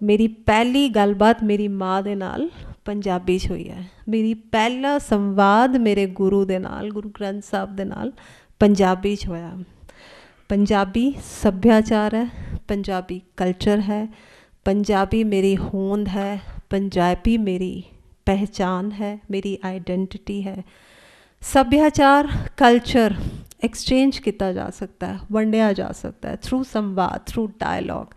मेरी पहली गलबात मेरी माँ दे नाल पंजाबी च हुई है। मेरी पहला संवाद मेरे गुरु दे नाल, गुरु ग्रंथ साहब दे नाल पंजाबी च होया। पंजाबी सभ्याचार है, पंजाबी कल्चर है, पंजाबी मेरी होंद है, पंजाबी मेरी पहचान है, मेरी आइडेंटिटी है। सभ्याचार कल्चर एक्सचेंज किया जा सकता है, वंडिया जा सकता है थ्रू संवाद, थ्रू डायलॉग,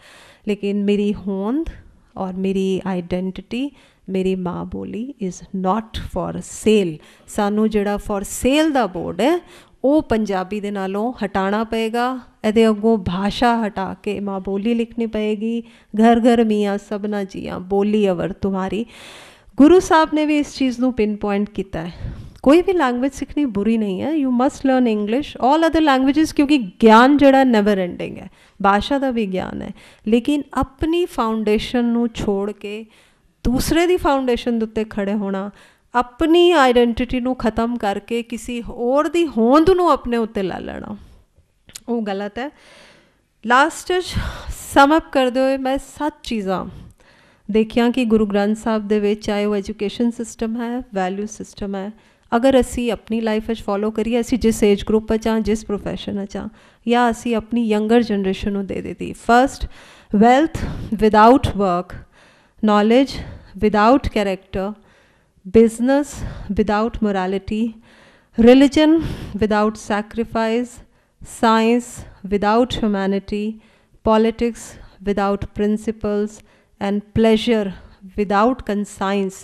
लेकिन मेरी होंद और मेरी आइडेंटिटी, मेरी माँ बोली इज़ नॉट फॉर सेल। सानू जिहड़ा फॉर सेल दा बोर्ड है वो पंजाबी दे नालों हटाना पेगा। इहदे अगों भाषा हटा के माँ बोली लिखनी पेगी। घर घर मियाँ सबना जियाँ बोली अवर तुम्हारी। गुरु साहब ने भी इस चीज़ को पिन पॉइंट किया है। कोई भी लैंग्वेज सीखनी बुरी नहीं है, you must learn English, all other languages, क्योंकि ज्ञान जड़ा नेवर एंडिंग है, भाषा का भी ज्ञान है, लेकिन अपनी फाउंडेशन नू छोड़ के दूसरे दी फाउंडेशन दे उत्ते खड़े होना, अपनी आइडेंटिटी नू ख़त्म करके किसी होर दी होंद नू अपने उत्ते ला लेना, वो गलत है। लास्ट सम अप करते हुए मैं 7 चीज़ां देखिया कि गुरु ग्रंथ साहब दे विच, चाहे वो एजुकेशन सिस्टम है, वैल्यू सिस्टम है, अगर असी अपनी लाइफ फॉलो करिए, असी जिस एज ग्रुप जिस प्रोफैशन या असी अपनी यंगर जनरेशन को दे देती। First, wealth without work, knowledge without character, business without morality, religion without sacrifice, science without humanity, politics without principles, and pleasure without conscience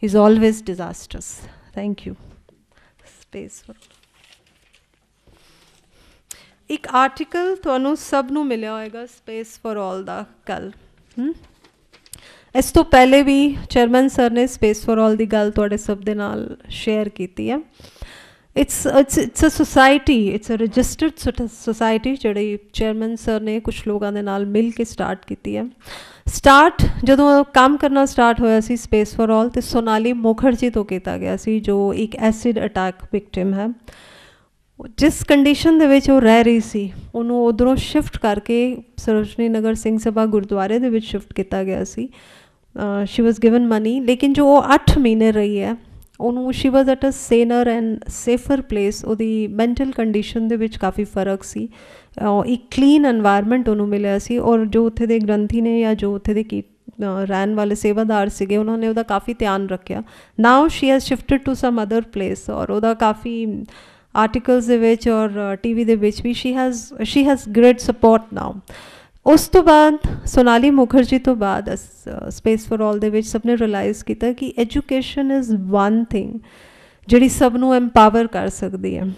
is always disastrous. Thank you. Space for एक article तुहानू सब नू मिलिया होएगा space for all दा कल। इस तो पहले भी चेयरमैन सर ने स्पेस फॉर ऑल दी गल तुहाडे सब दे नाल शेयर कीती है। It's a society, it's a registered society जिहड़ी चेयरमैन सर ने कुछ लोगों के नाल मिल के स्टार्ट की है। स्टार्ट जदों काम करना स्टार्ट होया सी स्पेस फॉर ऑल, तो सोनाली मुखर्जी तो किया गया सी, जो एक एसिड अटैक विक्टिम है। जिस कंडीशन दे विच वो रह रही सी, उन्होंने उधरों शिफ्ट करके सरोजनी नगर सिंह सभा गुरुद्वारे दे विच शिफ्ट किया गया सी। शी वॉज गिवन मनी, लेकिन जो वो 8 महीने रही है ਉਹਨੂੰ she was at a saner and safer place. ਉਹਦੀ ਮੈਂਟਲ ਕੰਡੀਸ਼ਨ ਦੇ ਵਿੱਚ ਕਾफ़ੀ फ़र्क सी, एक क्लीन एनवायरनमेंट ਉਹਨੂੰ ਮਿਲਿਆ ਸੀ, और जो ਉੱਥੇ ਦੇ ਗ੍ਰੰਥੀ ਨੇ ਜਾਂ जो ਉੱਥੇ ਦੇ रहन वाले सेवादार सीगे उन्होंने ਉਹਦਾ काफ़ी ध्यान रखा। Now she has shifted to some other place, और ਉਹਦਾ काफ़ी आर्टिकल्स ਦੇ ਵਿੱਚ और टीवी ਦੇ ਵਿੱਚ भी she has great support now. उस तो बाद सोनाली मुखर्जी तो बाद स्पेस फॉर ऑल दे विच सबने रियलाइज़ किया कि एजुकेशन इज़ वन थिंग जिहड़ी सबनों एम्पावर कर सकती है।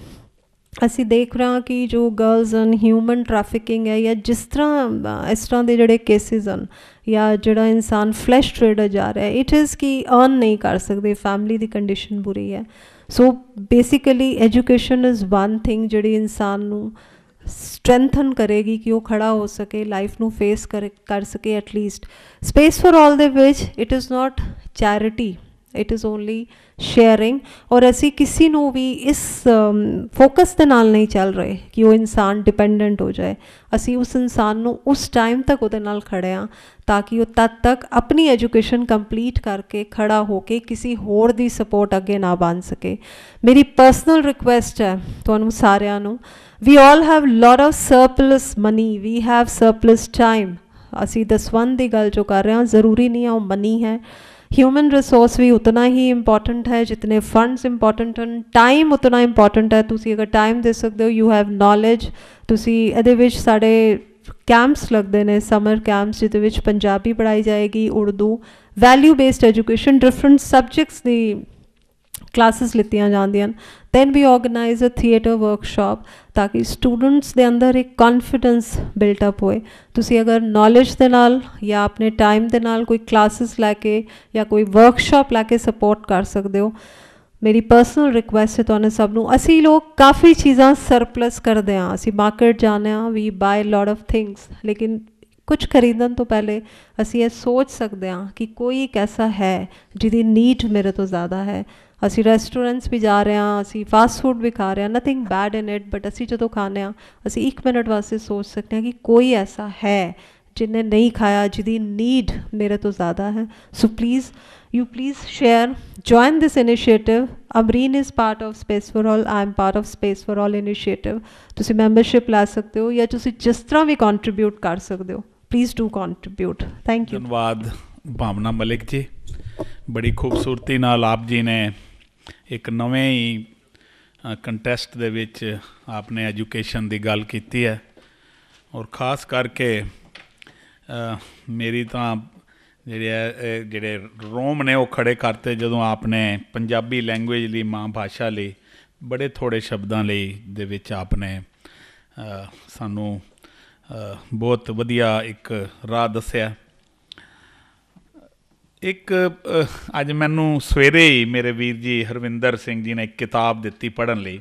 असी देख रहे हैं कि जो गर्ल्स हैं, ह्यूमन ट्रैफिकिंग है, या जिस तरह इस तरह के जोड़े केसिस हैं, या जोड़ा इंसान फ्लैश ट्रेडर जा रहा है, इट इज़ कि अर्न नहीं कर सकते, फैमिली की कंडीशन बुरी है। So basically education is one thing जिहड़ी इंसान नू स्ट्रेंथन करेगी कि वो खड़ा हो सके, लाइफ नू फेस कर सके at least. Space for all they which it is not charity, it is only sharing. और असी किसी नू भी इस फोकस के नाल नहीं चल रहे कि वो इंसान डिपेंडेंट हो जाए। असी उस इंसान नू उस टाइम तक उहदे नाल खड़े हाँ ताकि वो तद तक अपनी एजुकेशन कंप्लीट करके खड़ा होके किसी होर दी सपोर्ट अगे ना बन सके। मेरी पर्सनल रिक्वेस्ट है तुहानू सारिआं नू, we all have lot of surplus money, we have surplus time. असी दसवंध की गल जो कर रहे हैं, ज़रूरी नहीं है वो मनी है, ह्यूमन रिसोर्स भी उतना ही इंपॉर्टेंट है जितने फंड्स इंपॉर्टेंट हैं, टाइम उतना इंपॉर्टेंट है। तुसी अगर टाइम दे सकते हो, यू हैव नॉलेज। तुसी इहदे विच साडे कैंप्स लगते हैं, समर कैंप्स जिहदे विच पंजाबी पढ़ाई जाएगी, Urdu, value based education, different subjects की ਕਲਾਸਿਸ ਲਿੱਤੀਆਂ ਜਾਂਦੀਆਂ। Then we organise a theatre workshop ਤਾਂ ਕਿ ਸਟੂਡੈਂਟਸ ਦੇ ਅੰਦਰ ਇੱਕ ਕੌਨਫੀਡੈਂਸ ਬਿਲਟਅਪ ਹੋਏ। ਤੁਸੀਂ ਅਗਰ ਨੌਲੇਜ ਦੇ ਨਾਲ ਜਾਂ ਆਪਣੇ ਟਾਈਮ ਦੇ ਨਾਲ ਕੋਈ ਕਲਾਸਿਸ ਲੈ ਕੇ ਜਾਂ ਕੋਈ ਵਰਕਸ਼ਾਪ ਲੈ ਕੇ ਸਪੋਰਟ ਕਰ ਸਕਦੇ ਹੋ। ਮੇਰੀ ਪਰਸਨਲ ਰਿਕੁਐਸਟ ਹੈ ਤੁਹਾਨੂੰ ਸਭ ਨੂੰ, ਅਸੀਂ ਲੋਕ ਕਾफ़ੀ ਚੀਜ਼ਾਂ ਸਰਪਲਸ ਕਰਦੇ ਹਾਂ, ਅਸੀਂ ਮਾਰਕੀਟ ਜਾਂਦੇ ਹਾਂ, ਵੀ ਬਾਏ ਲੋਟ ਆਫ ਥਿੰਗਸ, ਲੇਕਿਨ ਕੁਝ ਖਰੀਦਣ ਤੋਂ ਪਹਿਲੇ ਅਸੀਂ ਇਹ ਸੋਚ ਸਕਦੇ ਹਾਂ ਕਿ ਕੋਈ ਇੱਕ ਐਸਾ ਹੈ ਜਿਹਦੀ ਨੀਡ ਮੇਰੇ ਤੋਂ ਜ਼ਿਆਦਾ ਹੈ। ਅਸੀਂ ਰੈਸਟੋਰੈਂਟਸ ਵੀ ਜਾ ਰਹੇ ਹਾਂ, ਅਸੀਂ ਫਾਸਟ ਫੂਡ ਵੀ ਖਾ ਰਹੇ ਹਾਂ, nothing bad in it, but ਅਸੀਂ ਜਦੋਂ ਖਾਂਦੇ ਹਾਂ ਅਸੀਂ 1 ਮਿੰਟ ਵਾਸਤੇ ਸੋਚ ਸਕਦੇ ਹਾਂ ਕਿ ਕੋਈ ਐਸਾ ਹੈ ਜਿਹਨੇ ਨਹੀਂ ਖਾਇਆ, ਜਿਹਦੀ ਨੀਡ ਮੇਰੇ ਤੋਂ ਜ਼ਿਆਦਾ ਹੈ। So please you please share, join this initiative. Amreen is part of Space for All, I am part of Space for All initiative. ਤੁਸੀਂ ਮੈਂਬਰਸ਼ਿਪ ਲੈ ਸਕਦੇ ਹੋ ਜਾਂ ਤੁਸੀਂ ਜਿਸ ਤਰ੍ਹਾਂ ਵੀ ਕੰਟਰੀਬਿਊਟ ਕਰ ਸਕਦੇ ਹੋ, please do contribute. Thank you. ਧੰਨਵਾਦ ਭਾਵਨਾ ਮਲਿਕ ਜੀ, ਬੜੀ ਖੂਬਸੂਰਤੀ ਨਾਲ ਆਪ ਜੀ ਨੇ ਇੱਕ ਨਵੇਂ ਹੀ ਕੰਟੈਸਟ ਦੇ ਵਿੱਚ ਆਪਨੇ ਐਜੂਕੇਸ਼ਨ ਦੀ ਗੱਲ ਕੀਤੀ ਹੈ, ਔਰ ਖਾਸ ਕਰਕੇ ਮੇਰੀ ਤਾਂ ਜਿਹੜੇ ਰੋਮ ਨੇ ਉਹ ਖੜੇ ਕਰਤੇ ਜਦੋਂ ਆਪਨੇ ਪੰਜਾਬੀ ਲੈਂਗੁਏਜ ਲਈ, ਮਾਂ ਭਾਸ਼ਾ ਲਈ ਬੜੇ ਥੋੜ੍ਹੇ ਸ਼ਬਦਾਂ ਲਈ ਦੇ ਵਿੱਚ ਆਪਨੇ ਸਾਨੂੰ ਬਹੁਤ ਵਧੀਆ ਇੱਕ ਰਾਹ ਦੱਸਿਆ। ਇੱਕ ਅੱਜ ਮੈਨੂੰ ਸਵੇਰੇ ਹੀ ਮੇਰੇ ਵੀਰ ਜੀ ਹਰਵਿੰਦਰ ਸਿੰਘ ਜੀ ਨੇ ਇੱਕ ਕਿਤਾਬ ਦਿੱਤੀ ਪੜ੍ਹਨ ਲਈ,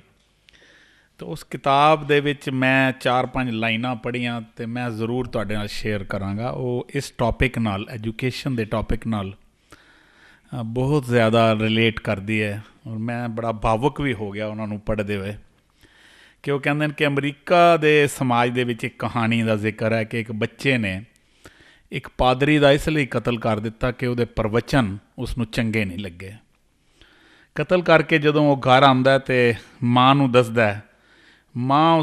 ਤਾਂ ਉਸ ਕਿਤਾਬ ਦੇ ਵਿੱਚ ਮੈਂ 4-5 ਲਾਈਨਾਂ ਪੜ੍ਹੀਆਂ ਅਤੇ ਮੈਂ ਜ਼ਰੂਰ ਤੁਹਾਡੇ ਨਾਲ ਸ਼ੇਅਰ ਕਰਾਂਗਾ। ਉਹ ਇਸ ਟੌਪਿਕ ਨਾਲ, ਐਜੂਕੇਸ਼ਨ ਦੇ ਟੌਪਿਕ ਨਾਲ ਬਹੁਤ ਜ਼ਿਆਦਾ ਰਿਲੇਟ ਕਰਦੀ ਹੈ, ਔਰ ਮੈਂ ਬੜਾ ਭਾਵੁਕ ਵੀ ਹੋ ਗਿਆ ਉਹਨਾਂ ਨੂੰ ਪੜ੍ਹਦੇ ਹੋਏ, ਕਿ ਉਹ ਕਹਿੰਦੇ ਨੇ ਕਿ ਅਮਰੀਕਾ ਦੇ ਸਮਾਜ ਦੇ ਵਿੱਚ ਇੱਕ ਕਹਾਣੀ ਦਾ ਜ਼ਿਕਰ ਹੈ ਕਿ ਇੱਕ ਬੱਚੇ ਨੇ ਇੱਕ ਪਾਦਰੀ ਦਾ ਇਸ ਲਈ ਕਤਲ ਕਰ ਦਿੱਤਾ ਕਿ ਉਹਦੇ ਪ੍ਰਵਚਨ ਉਸਨੂੰ ਚੰਗੇ ਨਹੀਂ ਲੱਗੇ। ਕਤਲ ਕਰਕੇ ਜਦੋਂ ਉਹ ਘਰ ਆਉਂਦਾ ਅਤੇ ਮਾਂ ਨੂੰ ਦੱਸਦਾ, ਮਾਂ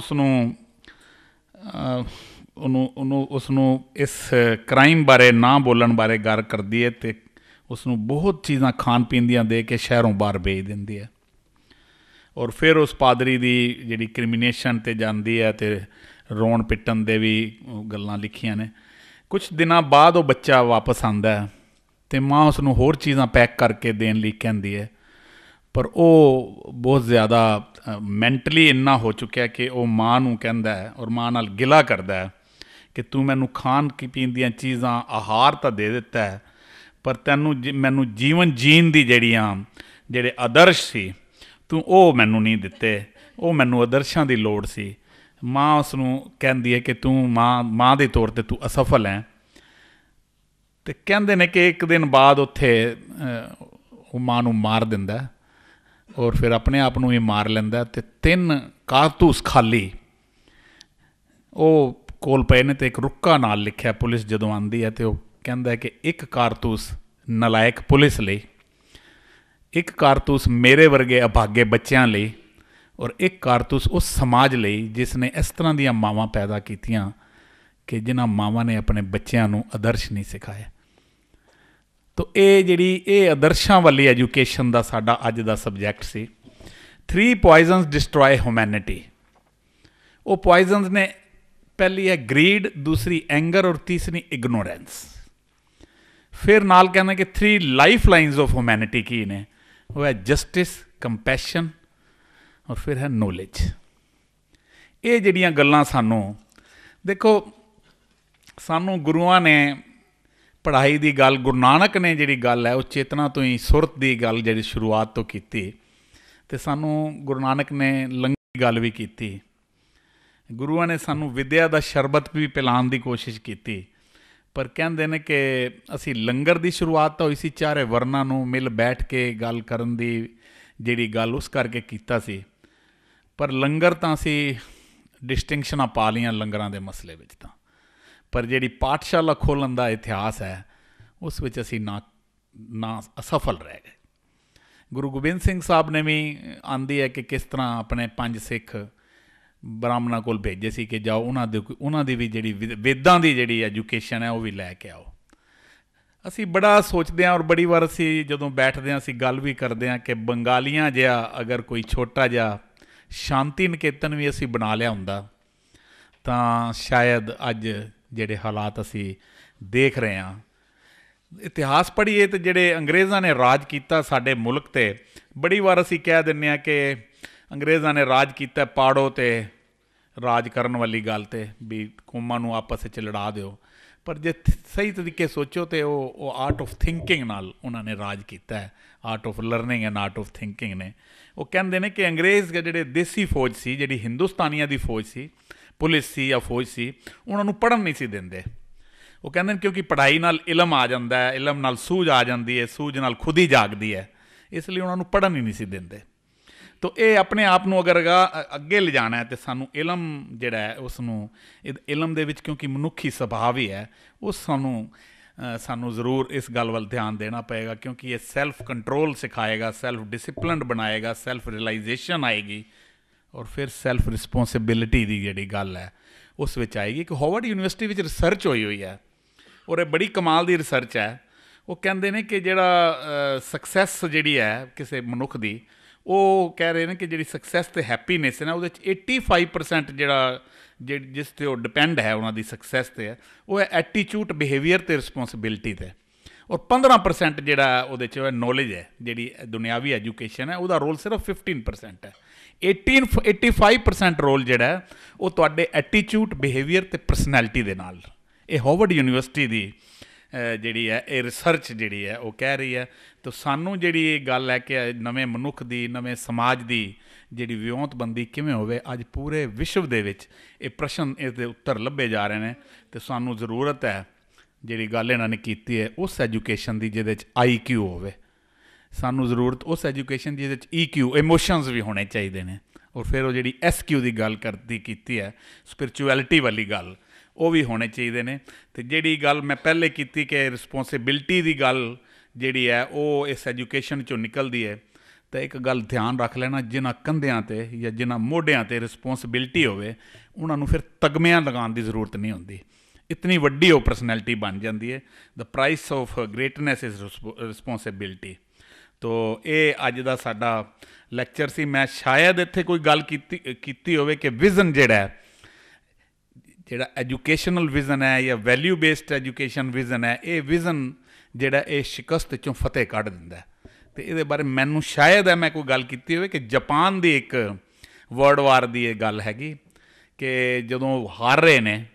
ਉਸਨੂੰ ਇਸ ਕ੍ਰਾਈਮ ਬਾਰੇ ਨਾ ਬੋਲਣ ਬਾਰੇ ਗੱਲ ਕਰਦੀ ਹੈ ਅਤੇ ਉਸਨੂੰ ਬਹੁਤ ਚੀਜ਼ਾਂ ਖਾਣ ਪੀਣ ਦੀਆਂ ਦੇ ਕੇ ਸ਼ਹਿਰੋਂ ਬਾਹਰ ਭੇਜ ਦਿੰਦੀ ਹੈ। ਔਰ ਫਿਰ ਉਸ ਪਾਦਰੀ ਦੀ ਜਿਹੜੀ ਕ੍ਰਿਮੀਨੇਸ਼ਨ 'ਤੇ ਜਾਂਦੀ ਹੈ ਅਤੇ ਰੋਣ ਪਿੱਟਣ ਦੇ ਵੀ ਗੱਲਾਂ ਲਿਖੀਆਂ ਨੇ। ਕੁਛ ਦਿਨਾਂ ਬਾਅਦ ਉਹ ਬੱਚਾ ਵਾਪਸ ਆਉਂਦਾ ਅਤੇ ਮਾਂ ਉਸਨੂੰ ਹੋਰ ਚੀਜ਼ਾਂ ਪੈਕ ਕਰਕੇ ਦੇਣ ਲਈ ਕਹਿੰਦੀ ਹੈ, ਪਰ ਉਹ ਬਹੁਤ ਜ਼ਿਆਦਾ ਮੈਂਟਲੀ ਇੰਨਾ ਹੋ ਚੁੱਕਿਆ ਕਿ ਉਹ ਮਾਂ ਨੂੰ ਕਹਿੰਦਾ ਹੈ ਔਰ ਮਾਂ ਨਾਲ ਗਿਲਾ ਕਰਦਾ ਹੈ ਕਿ ਤੂੰ ਮੈਨੂੰ ਖਾਣ ਪੀਣ ਦੀਆਂ ਚੀਜ਼ਾਂ, ਆਹਾਰ ਤਾਂ ਦੇ ਦਿੱਤਾ ਹੈ, ਪਰ ਤੈਨੂੰ ਮੈਨੂੰ ਜੀਵਨ ਜੀਣ ਦੀ ਜਿਹੜੇ ਆਦਰਸ਼ ਸੀ ਤੂੰ ਉਹ ਮੈਨੂੰ ਨਹੀਂ ਦਿੱਤੇ, ਉਹ ਮੈਨੂੰ ਆਦਰਸ਼ਾਂ ਦੀ ਲੋੜ ਸੀ। ਮਾਂ ਉਸ ਨੂੰ ਕਹਿੰਦੀ ਹੈ ਕਿ ਤੂੰ ਮਾਂ ਦੇ ਤੌਰ 'ਤੇ ਤੂੰ ਅਸਫਲ ਹੈ। ਅਤੇ ਕਹਿੰਦੇ ਨੇ ਕਿ ਇੱਕ ਦਿਨ ਬਾਅਦ ਉੱਥੇ ਉਹ ਮਾਂ ਨੂੰ ਮਾਰ ਦਿੰਦਾ ਔਰ ਫਿਰ ਆਪਣੇ ਆਪ ਨੂੰ ਵੀ ਮਾਰ ਲੈਂਦਾ, ਅਤੇ 3 ਕਾਰਤੂਸ ਖਾਲੀ ਉਹ ਕੋਲ ਪਏ ਨੇ, ਅਤੇ ਇੱਕ ਰੁੱਕਾ ਨਾਲ ਲਿਖਿਆ। ਪੁਲਿਸ ਜਦੋਂ ਆਉਂਦੀ ਹੈ ਅਤੇ ਉਹ ਕਹਿੰਦਾ ਕਿ 1 ਕਾਰਤੂਸ ਨਲਾਇਕ ਪੁਲਿਸ ਲਈ, 1 ਕਾਰਤੂਸ ਮੇਰੇ ਵਰਗੇ ਅਭਾਗੇ ਬੱਚਿਆਂ ਲਈ, ਔਰ 1 ਕਾਰਤੂਸ ਉਸ ਸਮਾਜ ਲਈ ਜਿਸ ਨੇ ਇਸ ਤਰ੍ਹਾਂ ਦੀਆਂ ਮਾਵਾਂ ਪੈਦਾ ਕੀਤੀਆਂ ਕਿ ਜਿਨ੍ਹਾਂ ਮਾਵਾਂ ਨੇ ਆਪਣੇ ਬੱਚਿਆਂ ਨੂੰ ਆਦਰਸ਼ ਨਹੀਂ ਸਿਖਾਏ। ਤੋ ਇਹ ਆਦਰਸ਼ਾਂ ਵਾਲੀ ਐਜੂਕੇਸ਼ਨ ਦਾ ਸਾਡਾ ਅੱਜ ਦਾ ਸਬਜੈਕਟ ਸੀ। 3 ਪੋਇਜ਼ਨਸ ਡਿਸਟਰੋਏ ਹਿਊਮੈਨਿਟੀ। ਉਹ ਪੋਇਜ਼ਨਸ ਨੇ, ਪਹਿਲੀ ਹੈ ਗਰੀਡ, ਦੂਸਰੀ ਐਂਗਰ ਔਰ ਤੀਸਰੀ ਇਗਨੋਰੈਂਸ। ਫਿਰ ਨਾਲ ਕਹਿੰਦੇ ਕਿ 3 ਲਾਈਫ ਲਾਈਨਸ ਆਫ ਹਿਊਮੈਨਿਟੀ ਕੀ ਨੇ, ਉਹ ਹੈ ਜਸਟਿਸ, ਕੰਪੈਸ਼ਨ ਔਰ ਫਿਰ ਹੈ ਨੋਲੇਜ। ਇਹ ਜਿਹੜੀਆਂ ਗੱਲਾਂ ਸਾਨੂੰ, ਦੇਖੋ ਸਾਨੂੰ ਗੁਰੂਆਂ ਨੇ ਪੜ੍ਹਾਈ ਦੀ ਗੱਲ, ਗੁਰੂ ਨਾਨਕ ਨੇ ਜਿਹੜੀ ਗੱਲ ਹੈ ਉਹ ਚੇਤਨਾ ਤੋਂ ਹੀ, ਸੁਰਤ ਦੀ ਗੱਲ ਜਿਹੜੀ ਸ਼ੁਰੂਆਤ ਤੋਂ ਕੀਤੀ, ਅਤੇ ਸਾਨੂੰ ਗੁਰੂ ਨਾਨਕ ਨੇ ਲੰਗਰ ਦੀ ਗੱਲ ਵੀ ਕੀਤੀ। ਗੁਰੂਆਂ ਨੇ ਸਾਨੂੰ ਵਿੱਦਿਆ ਦਾ ਸ਼ਰਬਤ ਵੀ ਪਿਲਾਉਣ ਦੀ ਕੋਸ਼ਿਸ਼ ਕੀਤੀ, ਪਰ ਕਹਿੰਦੇ ਨੇ ਕਿ ਅਸੀਂ ਲੰਗਰ ਦੀ ਸ਼ੁਰੂਆਤ ਤਾਂ ਹੋਈ ਸੀ ਚਾਰੇ ਵਰਨਾਂ ਨੂੰ ਮਿਲ ਬੈਠ ਕੇ ਗੱਲ ਕਰਨ ਦੀ ਜਿਹੜੀ ਗੱਲ ਉਸ ਕਰਕੇ ਕੀਤਾ ਸੀ, ਪਰ ਲੰਗਰ ਤਾਂ ਅਸੀਂ ਡਿਸਟਿੰਕਸ਼ਨਾਂ ਪਾ ਲਈਆਂ ਲੰਗਰਾਂ ਦੇ ਮਸਲੇ ਵਿੱਚ ਤਾਂ, ਪਰ ਜਿਹੜੀ ਪਾਠਸ਼ਾਲਾ ਖੋਲ੍ਹਣ ਦਾ ਇਤਿਹਾਸ ਹੈ ਉਸ ਵਿੱਚ ਅਸੀਂ ਨਾ ਅਸਫਲ ਰਹਿ ਗਏ। ਗੁਰੂ ਗੋਬਿੰਦ ਸਿੰਘ ਸਾਹਿਬ ਨੇ ਵੀ ਆਉਂਦੀ ਹੈ ਕਿ ਕਿਸ ਤਰ੍ਹਾਂ ਆਪਣੇ 5 ਸਿੱਖ ਬ੍ਰਾਹਮਣਾਂ ਕੋਲ ਭੇਜੇ ਸੀ ਕਿ ਜਾਓ ਉਹਨਾਂ ਦੀ ਵੀ ਜਿਹੜੀ ਵੇਦਾਂ ਦੀ ਜਿਹੜੀ ਐਜੂਕੇਸ਼ਨ ਹੈ ਉਹ ਵੀ ਲੈ ਕੇ ਆਓ। ਅਸੀਂ ਬੜਾ ਸੋਚਦੇ ਹਾਂ, ਔਰ ਬੜੀ ਵਾਰ ਅਸੀਂ ਜਦੋਂ ਬੈਠਦੇ ਹਾਂ ਅਸੀਂ ਗੱਲ ਵੀ ਕਰਦੇ ਹਾਂ ਕਿ ਬੰਗਾਲੀਆਂ ਜਿਹਾ ਅਗਰ ਕੋਈ ਛੋਟਾ ਜਿਹਾ ਸ਼ਾਂਤੀ ਨਿਕੇਤਨ ਵੀ ਅਸੀਂ ਬਣਾ ਲਿਆ ਹੁੰਦਾ ਤਾਂ ਸ਼ਾਇਦ ਅੱਜ ਜਿਹੜੇ ਹਾਲਾਤ ਅਸੀਂ ਦੇਖ ਰਹੇ ਹਾਂ, ਇਤਿਹਾਸ ਪੜ੍ਹੀਏ ਤਾਂ ਜਿਹੜੇ ਅੰਗਰੇਜ਼ਾਂ ਨੇ ਰਾਜ ਕੀਤਾ ਸਾਡੇ ਮੁਲਕ 'ਤੇ, ਬੜੀ ਵਾਰ ਅਸੀਂ ਕਹਿ ਦਿੰਦੇ ਹਾਂ ਕਿ ਅੰਗਰੇਜ਼ਾਂ ਨੇ ਰਾਜ ਕੀਤਾ ਪਾੜੋ ਅਤੇ ਰਾਜ ਕਰਨ ਵਾਲੀ ਗੱਲ 'ਤੇ ਵੀ ਕੌਮਾਂ ਨੂੰ ਆਪਸ ਵਿੱਚ ਲੜਾ ਦਿਓ। ਪਰ ਜੇ ਸਹੀ ਤਰੀਕੇ ਸੋਚੋ ਤਾਂ ਉਹ ਆਰਟ ਆਫ ਥਿੰਕਿੰਗ ਨਾਲ ਉਹਨਾਂ ਨੇ ਰਾਜ ਕੀਤਾ ਹੈ, art of learning and art of thinking ਨੇ। ਉਹ ਕਹਿੰਦੇ ਨੇ ਕਿ ਅੰਗਰੇਜ਼ ਜਿਹੜੇ ਦੇਸੀ ਫੌਜ ਸੀ, ਜਿਹੜੀ ਹਿੰਦੁਸਤਾਨੀਆਂ ਦੀ ਫੌਜ ਸੀ, ਪੁਲਿਸ ਸੀ ਜਾਂ ਫੌਜ ਸੀ, ਉਹਨਾਂ ਨੂੰ ਪੜ੍ਹਨ ਨਹੀਂ ਸੀ ਦਿੰਦੇ। ਉਹ ਕਹਿੰਦੇ ਨੇ ਕਿਉਂਕਿ ਪੜ੍ਹਾਈ ਨਾਲ ਇਲਮ ਆ ਜਾਂਦਾ ਹੈ, ਇਲਮ ਨਾਲ ਸੂਝ ਆ ਜਾਂਦੀ ਹੈ, ਸੂਝ ਨਾਲ ਖੁਦ ਹੀ ਜਾਗਦੀ ਹੈ, ਇਸ ਲਈ ਉਹਨਾਂ ਨੂੰ ਪੜ੍ਹਨ ਹੀ ਨਹੀਂ ਸੀ ਦਿੰਦੇ। ਤਾਂ ਇਹ ਆਪਣੇ ਆਪ ਨੂੰ ਅਗਰ ਅੱਗੇ ਲਿਜਾਣਾ ਹੈ ਤਾਂ ਸਾਨੂੰ ਇਲਮ ਜਿਹੜਾ ਹੈ ਉਸ ਨੂੰ, ਇਲਮ ਦੇ ਵਿੱਚ ਕਿਉਂਕਿ ਮਨੁੱਖੀ ਸੁਭਾਅ ਵੀ ਹੈ, ਉਸ ਸਾਨੂੰ ਜ਼ਰੂਰ ਇਸ ਗੱਲ ਵੱਲ ਧਿਆਨ ਦੇਣਾ ਪਏਗਾ, ਕਿਉਂਕਿ ਇਹ ਸੈਲਫ ਕੰਟਰੋਲ ਸਿਖਾਏਗਾ, ਸੈਲਫ ਡਿਸਿਪਲਿਨਡ ਬਣਾਏਗਾ, ਸੈਲਫ ਰਿਅਲਾਈਜੇਸ਼ਨ ਆਏਗੀ, ਔਰ ਫਿਰ ਸੈਲਫ ਰਿਸਪੋਂਸਿਬਿਲਿਟੀ ਦੀ ਜਿਹੜੀ ਗੱਲ ਹੈ ਉਸ ਵਿੱਚ ਆਏਗੀ। ਕਿ ਹਾਰਵਰਡ ਯੂਨੀਵਰਸਿਟੀ ਵਿੱਚ ਰਿਸਰਚ ਹੋਈ ਹੈ, ਔਰ ਇਹ ਬੜੀ ਕਮਾਲ ਦੀ ਰਿਸਰਚ ਹੈ। ਉਹ ਕਹਿੰਦੇ ਨੇ ਕਿ ਜਿਹੜਾ ਸਕਸੈਸ ਜਿਹੜੀ ਹੈ ਕਿਸੇ ਮਨੁੱਖ ਦੀ, ਉਹ ਕਹਿ ਰਹੇ ਨੇ ਕਿ ਜਿਹੜੀ ਸਕਸੈਸ ਅਤੇ ਹੈਪੀਨੈਸ ਹੈ ਨਾ, ਉਹਦੇ 'ਚ 85% ਜਿਸ 'ਤੇ ਉਹ ਡਿਪੈਂਡ ਹੈ ਉਹਨਾਂ ਦੀ ਸਕਸੈਸ 'ਤੇ ਹੈ, ਉਹ ਹੈ ਐਟੀਚਿਊਡ, ਬਿਹੇਵੀਅਰ ਅਤੇ ਰਿਸਪੋਂਸਿਬਿਲਿਟੀ 'ਤੇ। ਔਰ 15% ਜਿਹੜਾ ਉਹਦੇ 'ਚ ਨੌਲੇਜ ਹੈ, ਜਿਹੜੀ ਦੁਨਿਆਵੀ ਐਜੂਕੇਸ਼ਨ ਹੈ, ਉਹਦਾ ਰੋਲ ਸਿਰਫ 15% ਹੈ। 85% ਰੋਲ ਜਿਹੜਾ ਹੈ ਉਹ ਤੁਹਾਡੇ ਐਟੀਚਿਊਡ, ਬਿਹੇਵੀਅਰ ਅਤੇ ਪਰਸਨੈਲਿਟੀ ਦੇ ਨਾਲ। ਇਹ ਹਾਰਵਰਡ ਯੂਨੀਵਰਸਿਟੀ ਦੀ ਜਿਹੜੀ ਹੈ ਇਹ ਰਿਸਰਚ ਜਿਹੜੀ ਹੈ ਉਹ ਕਹਿ ਰਹੀ ਹੈ। ਤਾਂ ਸਾਨੂੰ ਜਿਹੜੀ ਇਹ ਗੱਲ ਹੈ ਕਿ ਨਵੇਂ ਮਨੁੱਖ ਦੀ, ਨਵੇਂ ਸਮਾਜ ਦੀ ਜਿਹੜੀ ਵਿਉਂਤਬੰਦੀ ਕਿਵੇਂ ਹੋਵੇ, ਅੱਜ ਪੂਰੇ ਵਿਸ਼ਵ ਦੇ ਵਿੱਚ ਇਹ ਪ੍ਰਸ਼ਨ, ਇਸ ਦੇ ਉੱਤਰ ਲੱਭੇ ਜਾ ਰਹੇ ਨੇ। ਅਤੇ ਸਾਨੂੰ ਜ਼ਰੂਰਤ ਹੈ, ਜਿਹੜੀ ਗੱਲ ਇਹਨਾਂ ਨੇ ਕੀਤੀ ਹੈ, ਉਸ ਐਜੂਕੇਸ਼ਨ ਦੀ ਜਿਹਦੇ 'ਚ IQ ਹੋਵੇ। ਸਾਨੂੰ ਜ਼ਰੂਰਤ ਉਸ ਐਜੂਕੇਸ਼ਨ ਜਿਹਦੇ 'ਚ EQ, ਇਮੋਸ਼ਨਸ ਵੀ ਹੋਣੇ ਚਾਹੀਦੇ ਨੇ। ਔਰ ਫਿਰ ਉਹ ਜਿਹੜੀ SQ ਦੀ ਗੱਲ ਕੀਤੀ ਹੈ, ਸਪਿਰਚੁਅਲਿਟੀ ਵਾਲੀ ਗੱਲ, ਉਹ ਵੀ ਹੋਣੇ ਚਾਹੀਦੇ ਨੇ। ਅਤੇ ਜਿਹੜੀ ਗੱਲ ਮੈਂ ਪਹਿਲੇ ਕੀਤੀ ਕਿ ਰਿਸਪੋਂਸੀਬਿਲਿਟੀ ਦੀ ਗੱਲ ਜਿਹੜੀ ਹੈ ਉਹ ਇਸ ਐਜੂਕੇਸ਼ਨ 'ਚੋਂ ਨਿਕਲਦੀ ਹੈ, ਤਾਂ ਇੱਕ ਗੱਲ ਧਿਆਨ ਰੱਖ ਲੈਣਾ, ਜਿਨ੍ਹਾਂ ਕੰਧਿਆਂ 'ਤੇ ਜਾਂ ਜਿਨ੍ਹਾਂ ਮੋਢਿਆਂ 'ਤੇ ਰਿਸਪੋਂਸੀਬਿਲਿਟੀ ਹੋਵੇ, ਉਹਨਾਂ ਨੂੰ ਫਿਰ ਤਗਮਿਆਂ ਲਗਾਉਣ ਦੀ ਜ਼ਰੂਰਤ ਨਹੀਂ ਹੁੰਦੀ। ਇਤਨੀ ਵੱਡੀ ਉਹ ਪਰਸਨੈਲਿਟੀ ਬਣ ਜਾਂਦੀ ਹੈ। The price of greatness is responsibility. ਤੋ ਇਹ ਅੱਜ ਦਾ ਸਾਡਾ ਲੈਕਚਰ ਸੀ। ਮੈਂ ਸ਼ਾਇਦ ਇੱਥੇ ਕੋਈ ਗੱਲ ਕੀਤੀ ਹੋਵੇ ਕਿ ਵਿਜ਼ਨ ਜਿਹੜਾ ਐਜੂਕੇਸ਼ਨਲ ਵਿਜ਼ਨ ਹੈ ਜਾਂ ਵੈਲਿਊ ਬੇਸਡ ਐਜੂਕੇਸ਼ਨ ਵਿਜ਼ਨ ਹੈ, ਇਹ ਵਿਜ਼ਨ ਜਿਹੜਾ ਇਹ ਸ਼ਿਕਸਤ 'ਚੋਂ ਫਤਿਹ ਕੱਢ ਦਿੰਦਾ। ਅਤੇ ਇਹਦੇ ਬਾਰੇ ਮੈਨੂੰ ਸ਼ਾਇਦ ਹੈ ਮੈਂ ਕੋਈ ਗੱਲ ਕੀਤੀ ਹੋਵੇ ਕਿ ਜਾਪਾਨ ਦੀ ਇੱਕ ਵਰਲਡ ਵਾਰ ਦੀ ਇਹ ਗੱਲ ਹੈਗੀ ਕਿ ਜਦੋਂ ਹਾਰ ਰਹੇ ਨੇ,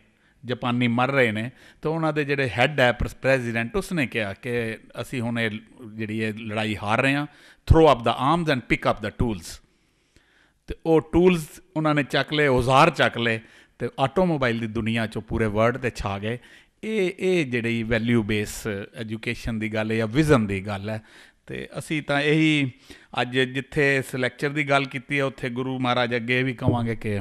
ਜਾਪਾਨੀ ਮਰ ਰਹੇ ਨੇ, ਤਾਂ ਉਹਨਾਂ ਦੇ ਜਿਹੜੇ ਹੈੱਡ ਹੈ ਪ੍ਰੈਜ਼ੀਡੈਂਟ, ਉਸਨੇ ਕਿਹਾ ਕਿ ਅਸੀਂ ਹੁਣ ਇਹ ਜਿਹੜੀ ਇਹ ਲੜਾਈ ਹਾਰ ਰਹੇ ਹਾਂ, throw up the arms and pick up the tools. ਅਤੇ ਉਹ ਟੂਲਸ ਉਹਨਾਂ ਨੇ ਚੱਕ ਲਏ, ਔਜ਼ਾਰ ਚੱਕ ਲਏ, ਅਤੇ ਆਟੋਮੋਬਾਈਲ ਦੀ ਦੁਨੀਆ 'ਚੋਂ ਪੂਰੇ ਵਰਲਡ 'ਤੇ ਛਾ ਗਏ। ਇਹ ਜਿਹੜੀ ਵੈਲਿਊ ਬੇਸ ਐਜੂਕੇਸ਼ਨ ਦੀ ਗੱਲ ਹੈ ਜਾਂ ਵਿਜ਼ਨ ਦੀ ਗੱਲ ਹੈ। ਅਤੇ ਅਸੀਂ ਤਾਂ ਇਹੀ ਅੱਜ ਜਿੱਥੇ ਇਸ ਲੈਕਚਰ ਦੀ ਗੱਲ ਕੀਤੀ ਹੈ, ਉੱਥੇ ਗੁਰੂ ਮਹਾਰਾਜ ਅੱਗੇ ਇਹ ਵੀ ਕਹਾਂਗੇ ਕਿ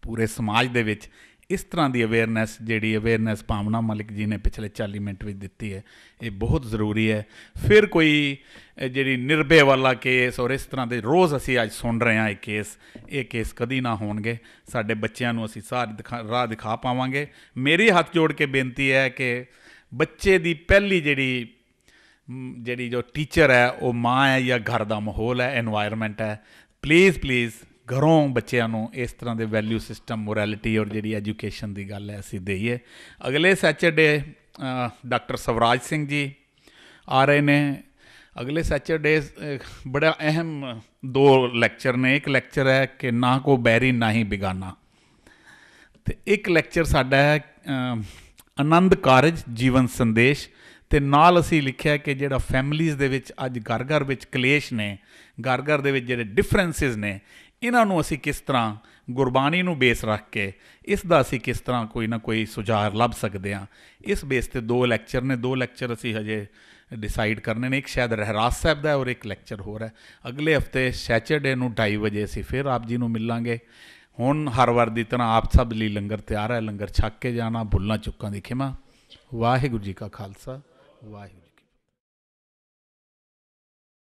ਪੂਰੇ ਸਮਾਜ ਦੇ ਵਿੱਚ ਇਸ ਤਰ੍ਹਾਂ ਦੀ ਅਵੇਅਰਨੈਸ ਭਾਵਨਾ ਮਲਿਕ ਜੀ ਨੇ ਪਿਛਲੇ 40 ਮਿੰਟ ਵਿੱਚ ਦਿੱਤੀ ਹੈ, ਇਹ ਬਹੁਤ ਜ਼ਰੂਰੀ ਹੈ। ਫਿਰ ਕੋਈ ਜਿਹੜੀ ਨਿਰਭੈ ਵਾਲਾ ਕੇਸ ਔਰ ਇਸ ਤਰ੍ਹਾਂ ਦੇ ਰੋਜ਼ ਅਸੀਂ ਅੱਜ ਸੁਣ ਰਹੇ ਹਾਂ ਇਹ ਕੇਸ ਕਦੀ ਨਾ ਹੋਣਗੇ। ਸਾਡੇ ਬੱਚਿਆਂ ਨੂੰ ਅਸੀਂ ਰਾਹ ਦਿਖਾ ਪਾਵਾਂਗੇ। ਮੇਰੀ ਹੱਥ ਜੋੜ ਕੇ ਬੇਨਤੀ ਹੈ ਕਿ ਬੱਚੇ ਦੀ ਪਹਿਲੀ ਜਿਹੜੀ ਜੋ ਟੀਚਰ ਹੈ ਉਹ ਮਾਂ ਹੈ ਜਾਂ ਘਰ ਦਾ ਮਾਹੌਲ ਹੈ, ਐਨਵਾਇਰਮੈਂਟ ਹੈ। ਪਲੀਜ਼ ਘਰੋਂ ਬੱਚਿਆਂ ਨੂੰ ਇਸ ਤਰ੍ਹਾਂ ਦੇ ਵੈਲਿਊ ਸਿਸਟਮ, ਮੋਰੈਲਿਟੀ ਔਰ ਜਿਹੜੀ ਐਜੂਕੇਸ਼ਨ ਦੀ ਗੱਲ ਹੈ ਅਸੀਂ ਦੇਈਏ। ਅਗਲੇ ਸੈਚਰਡੇ ਡਾਕਟਰ ਸਵਰਾਜ ਸਿੰਘ ਜੀ ਆ ਰਹੇ ਨੇ। ਅਗਲੇ ਸੈਚਰਡੇ ਬੜਾ ਅਹਿਮ 2 ਲੈਕਚਰ ਨੇ। ਇੱਕ ਲੈਕਚਰ ਹੈ ਕਿ ਨਾ ਕੋ ਬੈਰੀ ਨਾ ਹੀ ਬਿਗਾਨਾ, ਅਤੇ ਇੱਕ ਲੈਕਚਰ ਸਾਡਾ ਹੈ ਆਨੰਦ ਕਾਰਜ ਜੀਵਨ ਸੰਦੇਸ਼। ਅਤੇ ਨਾਲ ਅਸੀਂ ਲਿਖਿਆ ਕਿ ਜਿਹੜਾ ਫੈਮਲੀਜ਼ ਦੇ ਵਿੱਚ ਅੱਜ ਘਰ ਵਿੱਚ ਕਲੇਸ਼ ਨੇ, ਘਰ ਦੇ ਵਿੱਚ ਜਿਹੜੇ ਡਿਫਰੈਂਸਿਸ ਨੇ, ਇਹਨਾਂ ਨੂੰ ਅਸੀਂ ਕਿਸ ਤਰ੍ਹਾਂ ਗੁਰਬਾਣੀ ਨੂੰ ਬੇਸ ਰੱਖ ਕੇ ਇਸ ਦਾ ਅਸੀਂ ਕਿਸ ਤਰ੍ਹਾਂ ਕੋਈ ਨਾ ਕੋਈ ਸੁਝਾਅ ਲੱਭ ਸਕਦੇ ਹਾਂ। ਇਸ ਬੇਸ 'ਤੇ 2 ਲੈਕਚਰ ਨੇ। 2 ਲੈਕਚਰ ਅਸੀਂ ਹਜੇ ਡਿਸਾਈਡ ਕਰਨੇ ਨੇ। ਇੱਕ ਸ਼ਾਇਦ ਰਹਿਰਾਸ ਸਾਹਿਬ ਦਾ ਔਰ ਇੱਕ ਲੈਕਚਰ ਹੋਰ ਹੈ। ਅਗਲੇ ਹਫਤੇ ਸੈਚਰਡੇ ਨੂੰ 2:30 ਵਜੇ ਅਸੀਂ ਫਿਰ ਆਪ ਜੀ ਨੂੰ ਮਿਲਾਂਗੇ। ਹੁਣ ਹਰ ਵਾਰ ਦੀ ਤਰ੍ਹਾਂ ਆਪ ਸਭ ਲਈ ਲੰਗਰ ਤਿਆਰ ਹੈ। ਲੰਗਰ ਛੱਕ ਕੇ ਜਾਣਾ, ਭੁੱਲਾਂ ਚੁੱਕਾਂ ਦੀ ਖਿਮਾ। ਵਾਹਿਗੁਰੂ ਜੀ ਕਾ ਖਾਲਸਾ, ਵਾਹਿਗੁਰੂ।